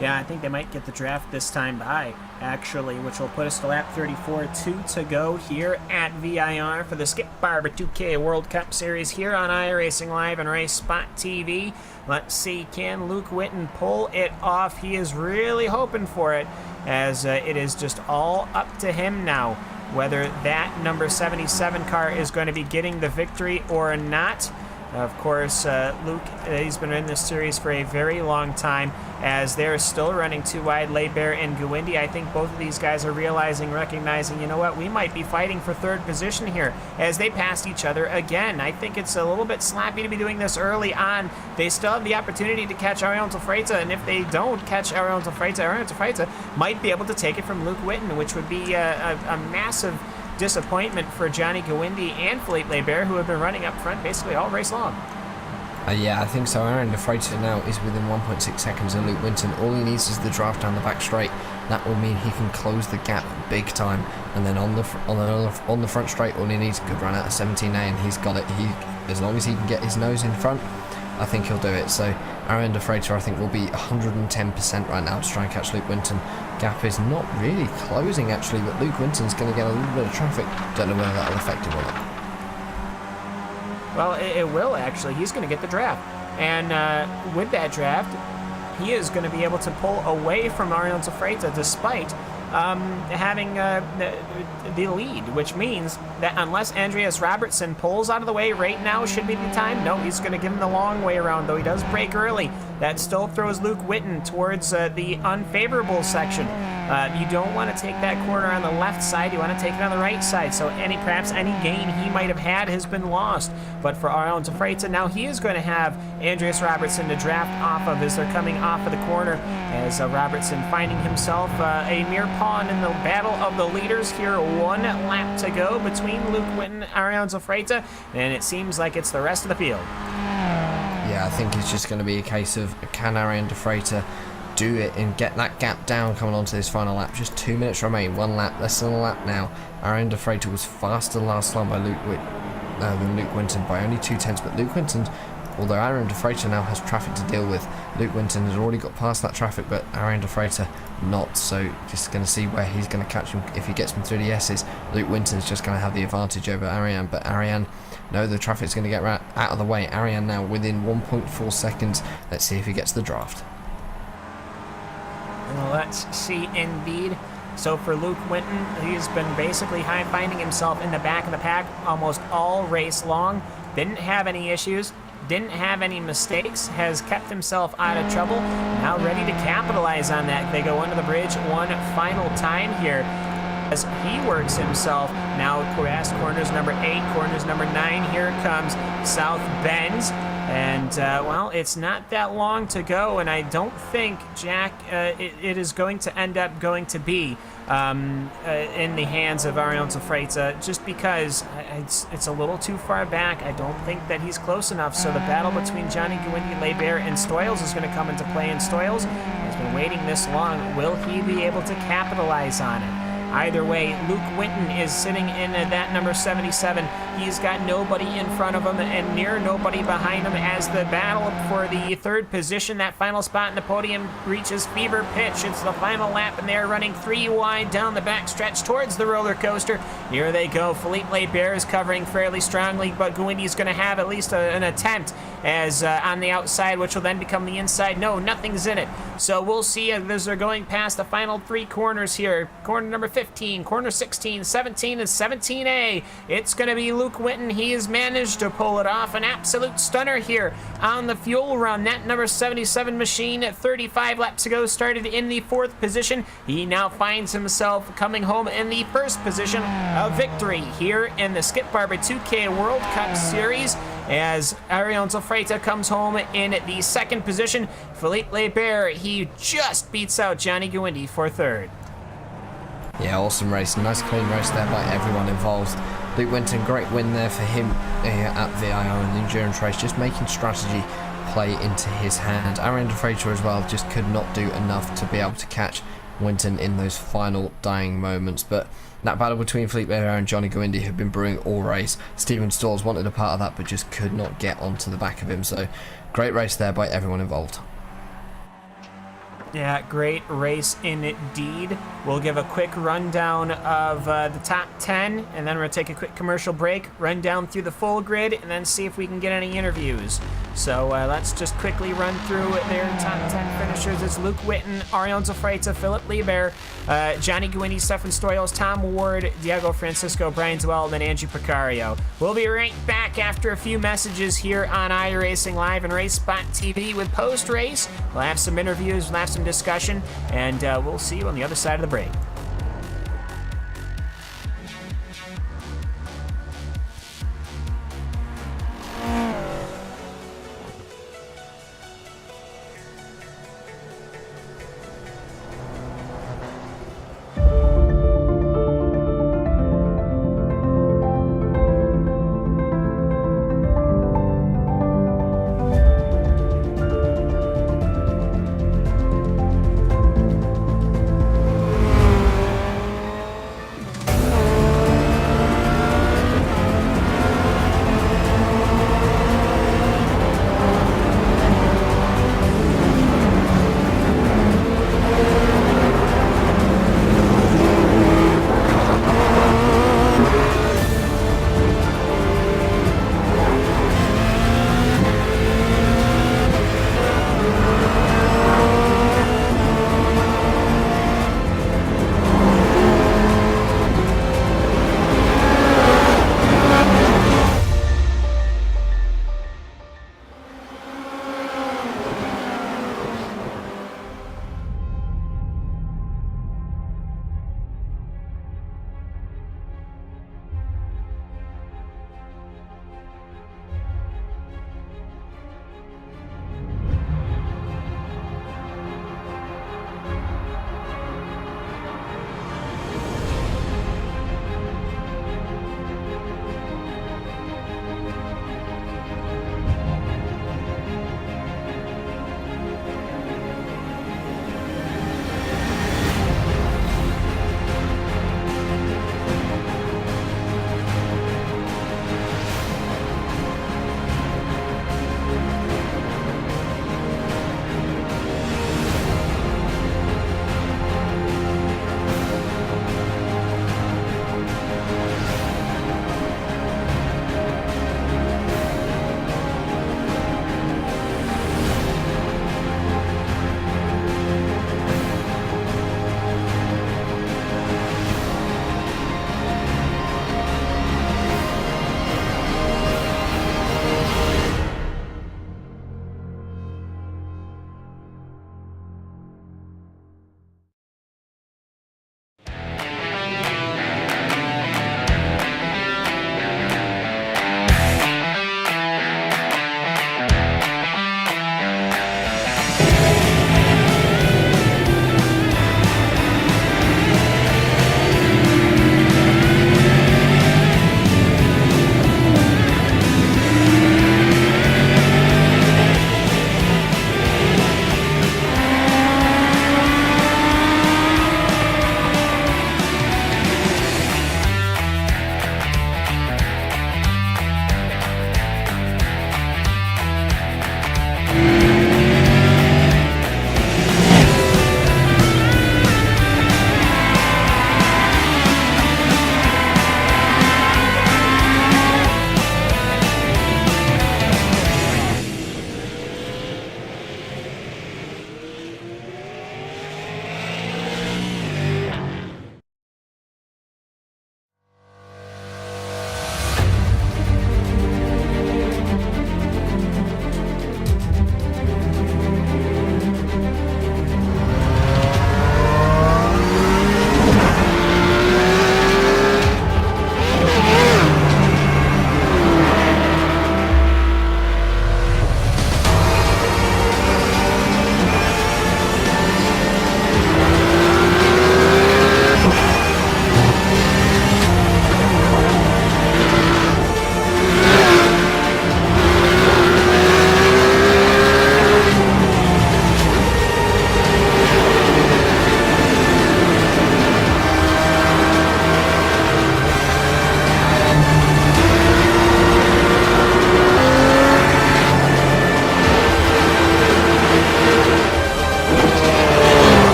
Yeah, I think they might get the draft this time by, actually, which will put us to lap 34, 2 to go here at VIR for the Skip Barber 2K World Cup Series here on iRacing Live and Race Spot TV. Let's see, can Luke Witten pull it off? He is really hoping for it, as it is just all up to him now, whether that number 77 car is going to be getting the victory or not. Of course, Luke, he's been in this series for a very long time, as they're still running 2 wide, Laibert and Guindi. I think both of these guys are recognizing, you know what, we might be fighting for 3rd position here as they passed each other again. I think it's a little bit slappy to be doing this early on. They still have the opportunity to catch Arion Zafreta, and if they don't catch Arion Zafreta might be able to take it from Luke Witten, which would be a massive disappointment for Johnny Guindi and Philippe Laibert, who have been running up front basically all race long. Yeah, I think so. Aaron De Freitas now is within 1.6 seconds of Luke Winton. All he needs is the draft down the back straight. That will mean he can close the gap big time. And then on the front straight, all he needs is a good run out of 17A, and he's got it. As long as he can get his nose in front, I think he'll do it. So Aaron De Freitas, I think, will be 110% right now to try and catch Luke Winton. Gap is not really closing actually, but Luke Winton's going to get a little bit of traffic. Don't know whether that'll affect him or not. Well, it will actually. He's going to get the draft. And with that draft, he is going to be able to pull away from Arion Zafreta despite having the lead, which means that unless Andreas Robertson pulls out of the way right now should be the time. No, he's going to give him the long way around, though he does break early. That still throws Luke Winton towards the unfavorable section. You don't want to take that corner on the left side. You want to take it on the right side. So perhaps any gain he might have had has been lost. But for Arion Zafreta, now he is going to have Andreas Robertson to draft off of as they're coming off of the corner. As Robertson finding himself a mere pawn in the battle of the leaders here. 1 lap to go between Luke Winton and Arion Zafreta. And it seems like it's the rest of the field. Yeah, I think it's just going to be a case of can Arion De Freitas do it and get that gap down coming onto this final lap. Just 2 minutes remain, 1 lap, less than a lap now. Arion De Freitas was faster last time by than Luke Winton by only 0.2, but Luke Winton, although Arion De Freitas now has traffic to deal with, Luke Winton has already got past that traffic, but Arion De Freitas not. So just going to see where he's going to catch him. If he gets him through the S's, Luke Winton's just going to have the advantage over Arion, but Arion, no, the traffic's going to get out of the way. Arion now within 1.4 seconds. Let's see if he gets the draft. Well, let's see indeed. So for Luke Winton, he's been basically finding himself in the back of the pack almost all race long. Didn't have any issues, didn't have any mistakes, has kept himself out of trouble. Now ready to capitalize on that. They go under the bridge one final time here as he works himself now past corners number 8, corners number 9. Here it comes South Bends. And, well, it's not that long to go, and I don't think, Jack, it is going to end up going to be in the hands of Arion Zafreta, just because it's a little too far back. I don't think that he's close enough, so the battle between Johnny Guindy, Leibert, and Stoyles is going to come into play, and Stoyles has been waiting this long. Will he be able to capitalize on it? Either way, Luke Winton is sitting in that number 77. He's got nobody in front of him and near nobody behind him as the battle for the 3rd position, that final spot in the podium, reaches fever pitch. It's the final lap, and they're running 3 wide down the backstretch towards the roller coaster. Here they go. Philippe Leibert is covering fairly strongly, but Guindy's going to have at least an attempt as on the outside, which will then become the inside. No, nothing's in it. So we'll see as they're going past the final 3 corners here. Corner number 15, corner 16, 17, and 17A. It's going to be Luke Winton. He has managed to pull it off. An absolute stunner here on the fuel run. That number 77 machine at 35 laps ago started in the 4th position. He now finds himself coming home in the 1st position of victory here in the Skip Barber 2K World Cup Series as Arion Zafreta comes home in the 2nd position. Philippe Leibert, he just beats out Johnny Guindy for 3rd. Yeah, awesome race. Nice clean race there by everyone involved. Luke Winton, great win there for him at VIR in the endurance race, just making strategy play into his hand. Arion De Freitas as well just could not do enough to be able to catch Winton in those final dying moments. But that battle between Philippe Leibert and Johnny Guindy had been brewing all race. Stephen Stalls wanted a part of that but just could not get onto the back of him. So great race there by everyone involved. Yeah, great race indeed. We'll give a quick rundown of the top 10, and then we're going to take a quick commercial break, run down through the full grid, and then see if we can get any interviews. So let's just quickly run through their top 10 finishers. It's Luke Winton, Arion Zafreta, Philippe Leibert, Johnny Guindy, Stefan Stoyles, Tom Ward, Diego Francisco, Brian Zwell, and Angie Picario. We'll be right back after a few messages here on iRacing Live and Race Spot TV with post-race. We'll have some interviews, we'll have some discussion, and we'll see you on the other side of the break.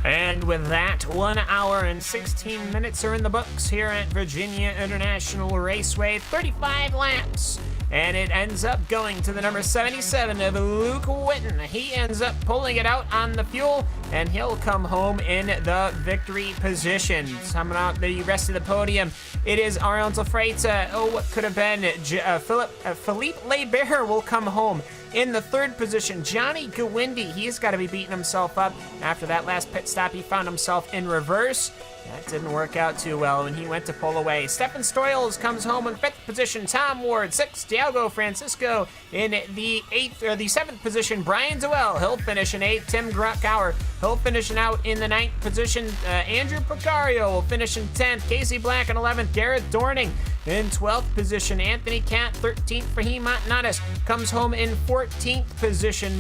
And with that, 1 hour and 16 minutes are in the books here at Virginia International Raceway, 35 laps. And it ends up going to the number 77 of Luke Witten. He ends up pulling it out on the fuel, and he'll come home in the victory position. Coming out the rest of the podium, it is Ariel Freita. What could have been Philippe Leber will come home in the third position. Johnny Gawindi, he's got to be beating himself up. After that last pit stop, he found himself in reverse. That didn't work out too well, and he went to pull away. Stefan Stoyles comes home in 5th position. Tom Ward, 6th. Thiago Francisco in the 7th position. Brian Dewell, he'll finish in 8th. Tim Grockauer, he'll finish out in the 9th position. Andrew Picario will finish in 10th. Casey Black in 11th. Garrett Dorning in 12th position. Anthony Cat, 13th. Fahim Matnanis comes home in 14th position.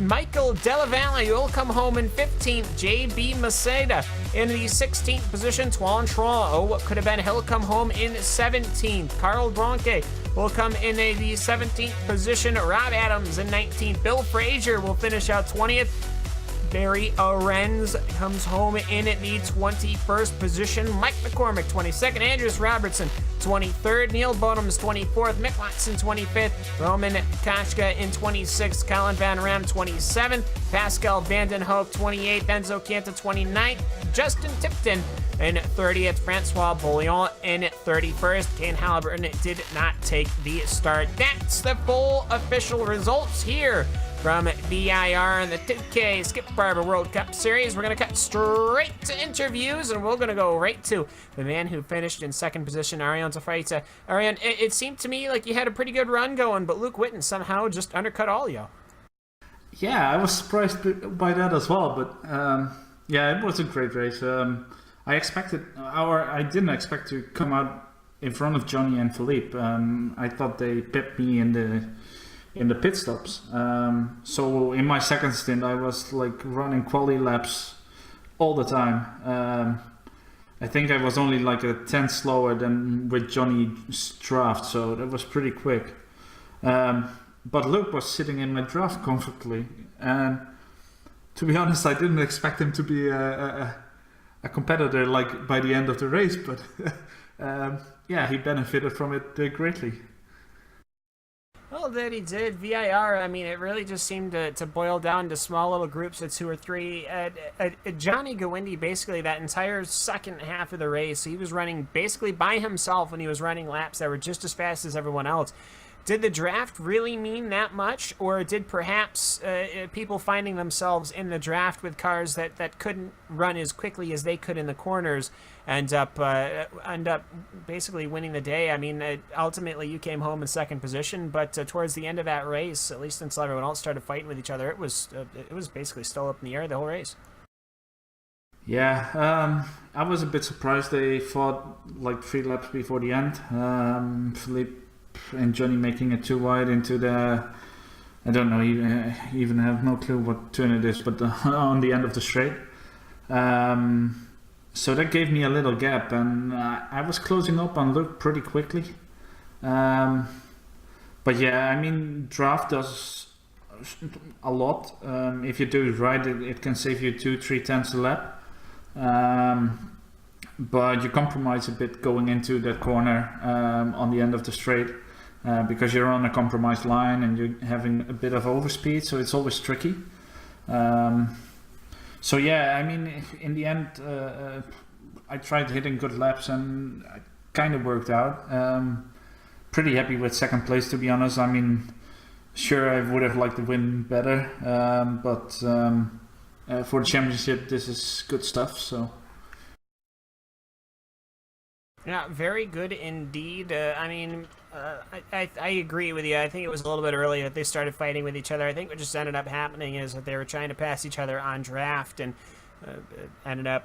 Michael Della will come home in 15th. JB Maceda in the 16th position. Tuan Tron, what could have been, he'll come home in 17th. Carl Bronke will come in the 17th position. Rob Adams in 19th. Bill Frazier will finish out 20th. Barry Arens comes home in the 21st position. Mike McCormick, 22nd. Andrews Robertson, 23rd. Neil Bonhams, 24th. Mick Watson, 25th. Roman Kashka in 26th. Colin Van Ram, 27th. Pascal Vandenhoek, 28th. Enzo Canta, 29th. Justin Tipton in 30th. Francois Bouillon in 31st. Kane Halliburton did not take the start. That's the full official results here from VIR and the 2K Skip Barber World Cup Series. We're going to cut straight to interviews, and we're going to go right to the man who finished in 2nd position, Ariel Freita. Ariel, it seemed to me like you had a pretty good run going, but Luke Witten somehow just undercut all you. Yeah, I was surprised by that as well, but yeah, it was a great race. I didn't expect to come out in front of Johnny and Philippe. I thought they pipped me in the pit stops. So in my second stint, I was like running quali laps all the time. I think I was only like a tenth slower than with Johnny's draft, so that was pretty quick. But Luke was sitting in my draft comfortably, and to be honest, I didn't expect him to be a competitor like by the end of the race, but yeah, he benefited from it greatly. Well, that he did. VIR, I mean, it really just seemed to boil down to small little groups of 2 or 3. Johnny Gawindi, basically that entire second half of the race, he was running basically by himself when he was running laps that were just as fast as everyone else. Did the draft really mean that much, or did perhaps people finding themselves in the draft with cars that couldn't run as quickly as they could in the corners end up basically winning the day? I mean, ultimately you came home in 2nd position, but towards the end of that race, at least until everyone else started fighting with each other, it was basically still up in the air the whole race. Yeah, I was a bit surprised they fought like 3 laps before the end. Philippe and Johnny making it too wide into the, I don't know, even have no clue what turn it is, but on the end of the straight. So that gave me a little gap, and I was closing up on Luke pretty quickly. But yeah, I mean, draft does a lot. If you do it right, it can save you 2-3 tenths a lap. But you compromise a bit going into that corner on the end of the straight because you're on a compromised line and you're having a bit of overspeed, so it's always tricky. So yeah, I mean, in the end, I tried hitting good laps and it kind of worked out. Pretty happy with 2nd place, to be honest. I mean, sure, I would have liked to win better, but for the championship, this is good stuff. So. Yeah, very good indeed. I mean, I agree with you. I think it was a little bit early that they started fighting with each other. I think what just ended up happening is that they were trying to pass each other on draft and ended up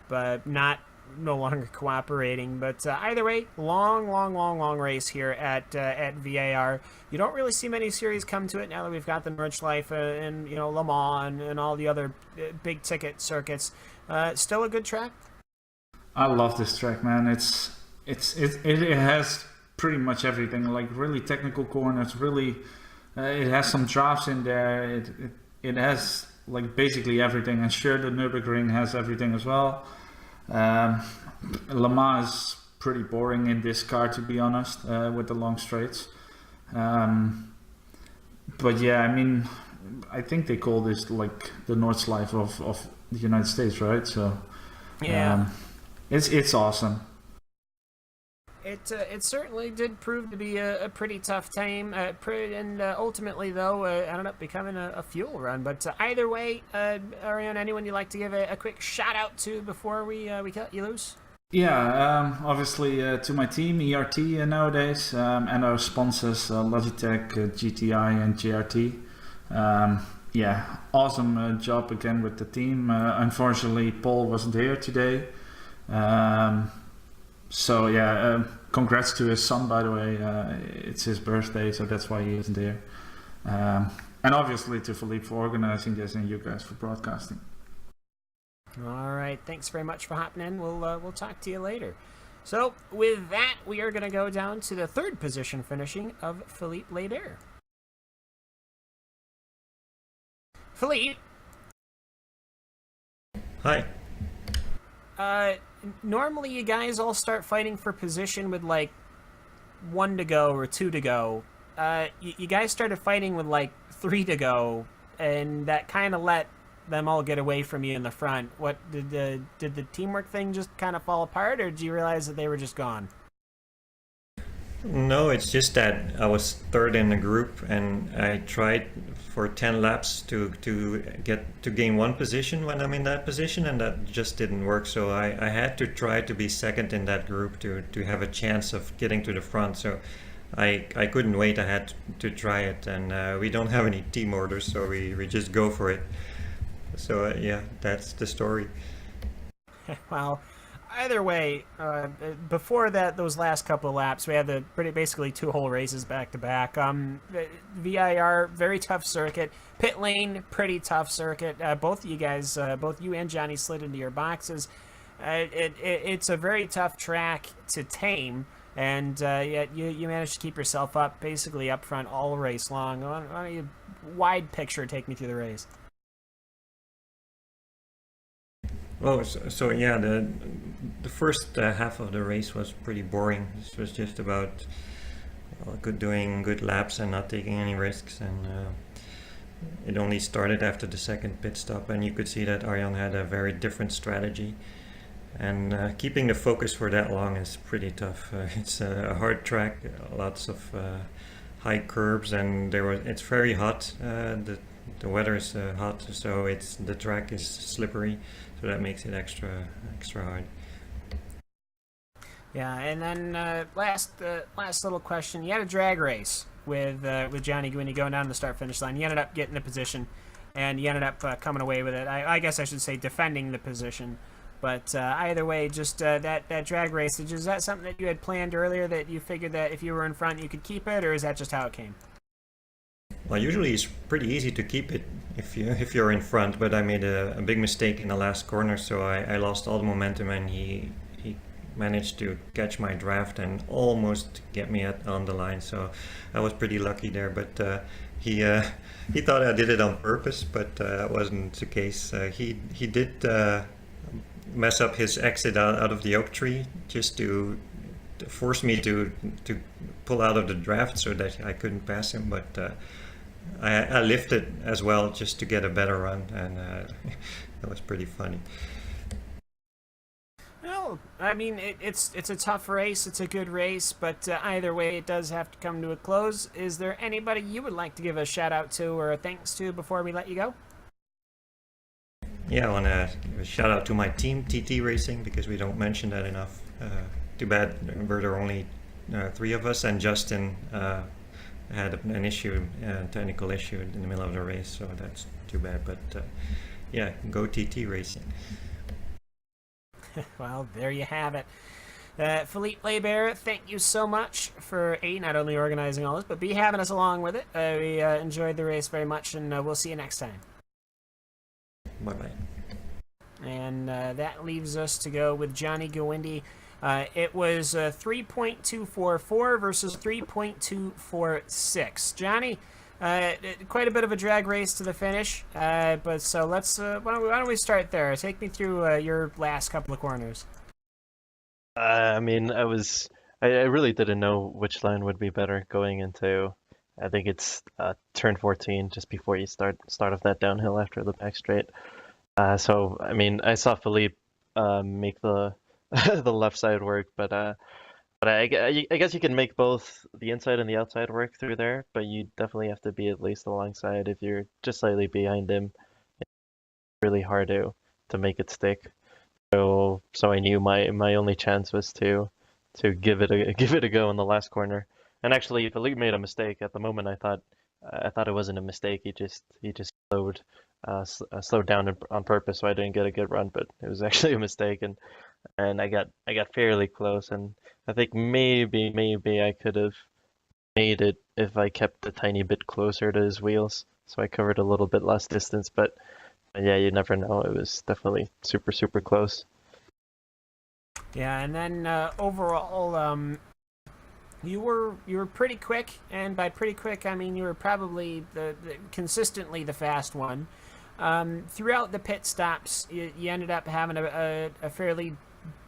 no longer cooperating. But either way, long race here at VIR. You don't really see many series come to it now that we've got the Nordschleife and Le Mans and all the other big ticket circuits. Still a good track. I love this track, man. It has pretty much everything, like really technical corners, really It has some drafts in there. It has like basically everything, and sure, the Nürburgring has everything as well. Le Mans is pretty boring in this car, to be honest, with the long straights. But yeah, I mean, I think they call this like the Nordschleife of the United States, right? So Yeah. it's awesome. It certainly did prove to be a pretty tough time, and ultimately, though, ended up becoming a fuel run. But either way, Ariane, anyone you'd like to give a quick shout out to before we cut you loose? Yeah, obviously to my team, ERT nowadays, and our sponsors, Logitech, GTI, and JRT. Yeah, awesome job again with the team. Unfortunately, Paul wasn't here today. So yeah, congrats to his son, by the way. It's his birthday, so that's why he isn't here. And obviously to Philippe for organizing this, and you guys for broadcasting. All right, thanks very much for hopping in. We'll talk to you later. So with that, we are going to go down to the third position finishing of Philippe Laibert. Philippe. Hi. Normally you guys all start fighting for position with like 1 to go or 2 to go. You guys started fighting with like 3 to go, and that kind of let them all get away from you in the front. What did the teamwork thing just kind of fall apart, or did you realize that they were just gone? No, it's just that I was third in the group, and I tried for 10 laps to gain one position when I'm in that position, and that just didn't work. So I had to try to be second in that group to have a chance of getting to the front. So I couldn't wait. I had to try it, and we don't have any team orders, so we just go for it. So yeah, that's the story. Well, either way, before that, those last couple of laps, we had basically 2 whole races back to back. VIR, very tough circuit. Pit lane, pretty tough circuit. Both of you guys, both you and Johnny, slid into your boxes. It's a very tough track to tame, and yet you managed to keep yourself up, basically up front all race long. Why don't you, wide picture, take me through the race? Well, so yeah, the first half of the race was pretty boring. This was just about doing good laps and not taking any risks, and it only started after the second pit stop, and you could see that Arjan had a very different strategy, and keeping the focus for that long is pretty tough. It's a hard track, lots of high curbs, and it's very hot. The weather is hot, so the track is slippery. So that makes it extra hard. Yeah, and then last little question. You had a drag race with Johnny Gwynny going down the start-finish line. You ended up getting a position, and you ended up coming away with it. I guess I should say defending the position. But either way, just that drag race, is that something that you had planned earlier, that you figured that if you were in front you could keep it, or is that just how it came? Well, usually it's pretty easy to keep it if you're in front, but I made a big mistake in the last corner, so I lost all the momentum, and he managed to catch my draft and almost get me on the line. So I was pretty lucky there, but he thought I did it on purpose, but that wasn't the case. He did mess up his exit out of the oak tree just to force me to pull out of the draft so that I couldn't pass him, but I lifted as well just to get a better run, and that was pretty funny. Well, I mean, it's a tough race. It's a good race, but either way, it does have to come to a close. Is there anybody you would like to give a shout out to or a thanks to before we let you go? Yeah, I want to give a shout out to my team, TT Racing, because we don't mention that enough. Too bad there are only 3 of us, and Justin had an issue, technical issue in the middle of the race, so that's too bad. But yeah, go TT Racing. Well, there you have it. Philippe Laibert, thank you so much for A, not only organizing all this, but B, having us along with it. We enjoyed the race very much, and we'll see you next time. Bye-bye. And that leaves us to go with Johnny Gwynny. It was 3.244 versus 3.246. Johnny, quite a bit of a drag race to the finish. But so let's why don't we start there? Take me through your last couple of corners. I mean, I really didn't know which line would be better going into. I think it's turn 14, just before you start off that downhill after the back straight. So I mean, I saw Philippe make the the left side work, but I guess you can make both the inside and the outside work through there, but you definitely have to be at least alongside. If you're just slightly behind him, it's really hard to make it stick. So I knew my only chance was to give it a go in the last corner. And actually, Philippe made a mistake. At the moment, I thought it wasn't a mistake. He just slowed down on purpose, so I didn't get a good run. But it was actually a mistake, and I got fairly close. And I think maybe I could have made it if I kept a tiny bit closer to his wheels, so I covered a little bit less distance. But yeah, you never know. It was definitely super close. Yeah, and then overall, you were pretty quick, and by pretty quick I mean you were probably consistently the fast one. Throughout the pit stops, you ended up having a fairly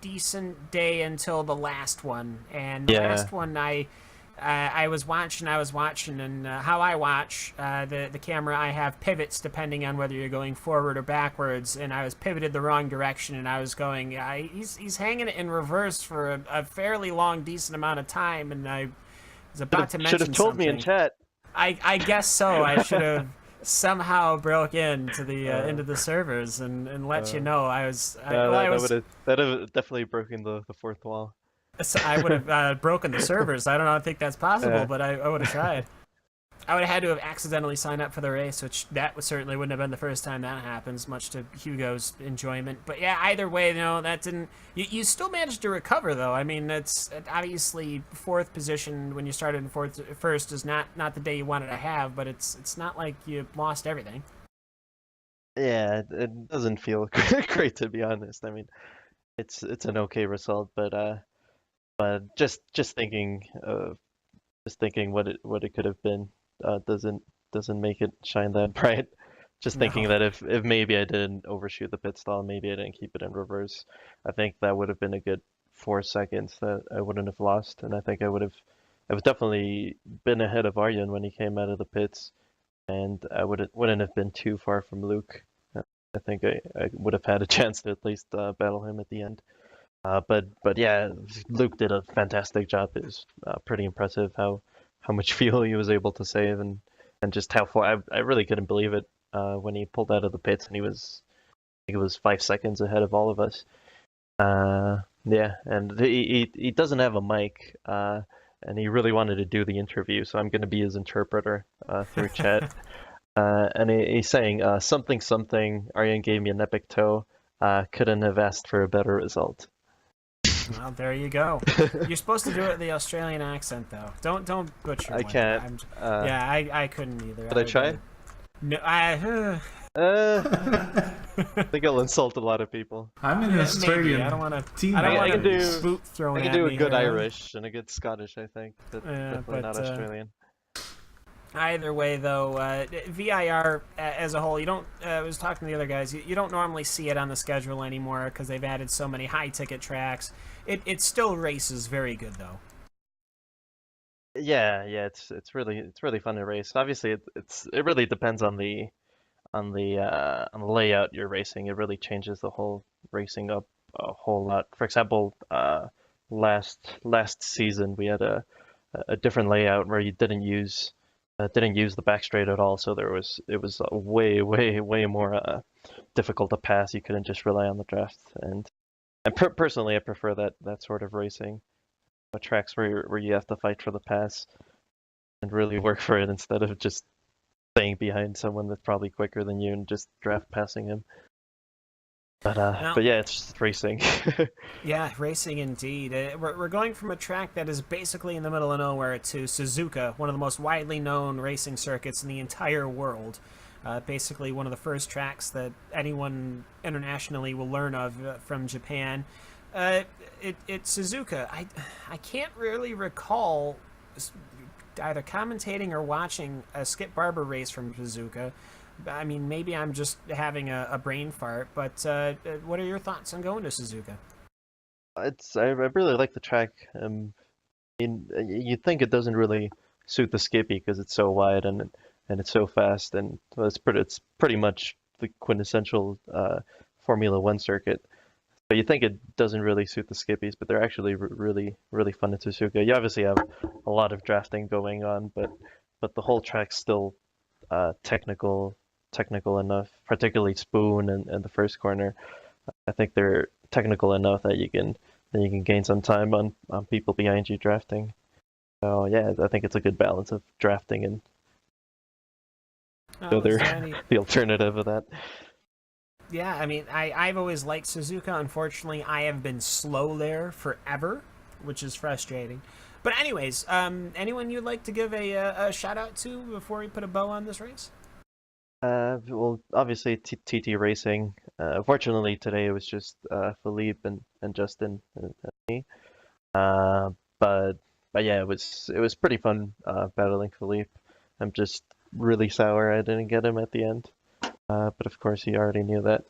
decent day until the last one, and the last one I was watching, and how I watch, the camera, I have pivots depending on whether you're going forward or backwards, and I was pivoted the wrong direction, and I was going, he's hanging it in reverse for a fairly long, decent amount of time, and I was about to mention Should have told something. me in chat. I guess so. I should have somehow broke into the servers and let you know. That would have definitely broken the fourth wall. So I would have broken the servers. I don't think that's possible, but I would have tried. I would have had to have accidentally signed up for the race, which certainly wouldn't have been the first time that happens, much to Hugo's enjoyment. But yeah, either way, that didn't. You still managed to recover, though. I mean, it's obviously fourth position when you started in first is not the day you wanted to have, but it's not like you lost everything. Yeah, it doesn't feel great, to be honest. I mean, it's an okay result, but just thinking what it could have been doesn't make it shine that bright. Just thinking that if maybe I didn't overshoot the pit stall, maybe I didn't keep it in reverse, I think that would have been a good 4 seconds that I wouldn't have lost, and I think I would definitely been ahead of Arjen when he came out of the pits, and I wouldn't have been too far from Luke. I think I would have had a chance to at least battle him at the end. But yeah, Luke did a fantastic job. It was pretty impressive how much fuel he was able to save, and just how far. I really couldn't believe it when he pulled out of the pits, and I think it was 5 seconds ahead of all of us. Yeah, and he doesn't have a mic, and he really wanted to do the interview, so I'm going to be his interpreter through chat. And he's saying something. Arjen gave me an epic toe. Couldn't have asked for a better result. Well, there you go. You're supposed to do it with the Australian accent, though. Don't butcher. I can't. I couldn't either. Did I try? No, I think I'll insult a lot of people. I'm an Australian. I don't want team. I don't I want can to boot thrown I can at do a me good here. Irish and a good Scottish, I think. But definitely not Australian. Either way, though, VIR as a whole, you don't. I was talking to the other guys. You don't normally see it on the schedule anymore because they've added so many high-ticket tracks. It still races very good, though. Yeah, it's really fun to race. Obviously, it really depends on the layout you're racing. It really changes the whole racing up a whole lot. For example, last season we had a different layout where you didn't use the back straight at all, so it was way more difficult to pass. You couldn't just rely on the draft, and personally I prefer that sort of racing, tracks where you have to fight for the pass and really work for it instead of just staying behind someone that's probably quicker than you and just draft passing him. But yeah, it's just racing. Yeah, racing indeed. We're going from a track that is basically in the middle of nowhere to Suzuka, one of the most widely known racing circuits in the entire world. Basically one of the first tracks that anyone internationally will learn of from Japan. It's Suzuka. I can't really recall either commentating or watching a Skip Barber race from Suzuka. I mean, maybe I'm just having a brain fart, but what are your thoughts on going to Suzuka? I really like the track. You think it doesn't really suit the Skippy because it's so wide and it's so fast, and well, it's pretty much the quintessential Formula One circuit. But you think it doesn't really suit the Skippies, but they're actually really fun in Suzuka. You obviously have a lot of drafting going on, but the whole track's still technical enough, particularly Spoon and the first corner. I think they're technical enough that you can gain some time on people behind you drafting. So yeah, I think it's a good balance of drafting and the alternative of that. Yeah, I mean, I've always liked Suzuka. Unfortunately, I have been slow there forever, which is frustrating. But anyways, anyone you'd like to give a shout out to before we put a bow on this race? Well, obviously TT Racing. Fortunately today it was just Philippe and Justin and me. But yeah, it was pretty fun battling Philippe. I'm just really sour I didn't get him at the end. But of course he already knew that.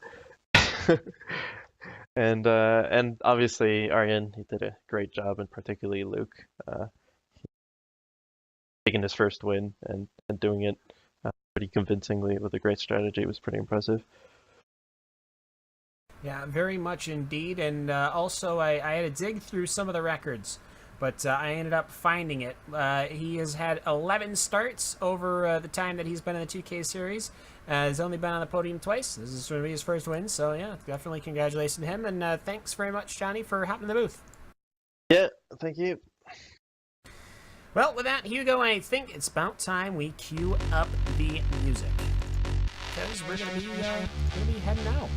And obviously Arjen, he did a great job, and particularly Luke, taking his first win and doing it pretty convincingly with a great strategy. It was pretty impressive. Yeah, very much indeed. And also, I had to dig through some of the records, but I ended up finding it. He has had 11 starts over the time that he's been in the 2K series. He's only been on the podium twice. This is going to be his first win, so yeah, definitely congratulations to him. And thanks very much, Johnny, for hopping in the booth. Yeah, thank you. Well, with that, Hugo, I think it's about time we cue up the music, because we're going to be heading out.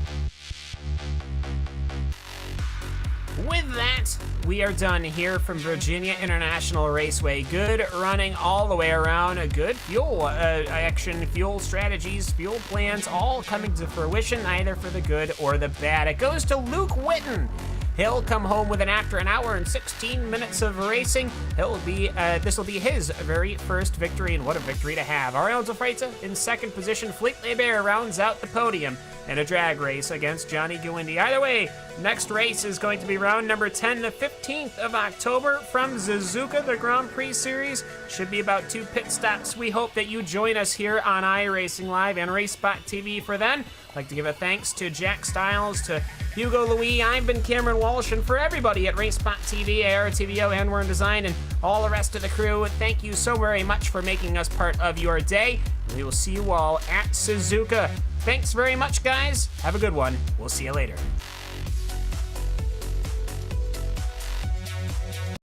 With that, we are done here from Virginia International Raceway. Good running all the way around. A good fuel action, fuel strategies, fuel plans, all coming to fruition, either for the good or the bad. It goes to Luke Witten. He'll come home with after an hour and 16 minutes of racing. This will be his very first victory, and what a victory to have. Ariel De Freitas in second position. Fleet Lebert rounds out the podium in a drag race against Johnny Guindy. Either way, next race is going to be round number 10, the 15th of October from Suzuka, the Grand Prix Series. Should be about 2 pit stops. We hope that you join us here on iRacing Live and RaceSpot TV for then. I'd like to give a thanks to Jack Stiles, to Hugo Louis. I've been Cameron Walsh, and for everybody at RaceSpot TV, ARTVO, and Warren Design, and all the rest of the crew, thank you so very much for making us part of your day. We will see you all at Suzuka. Thanks very much, guys. Have a good one. We'll see you later.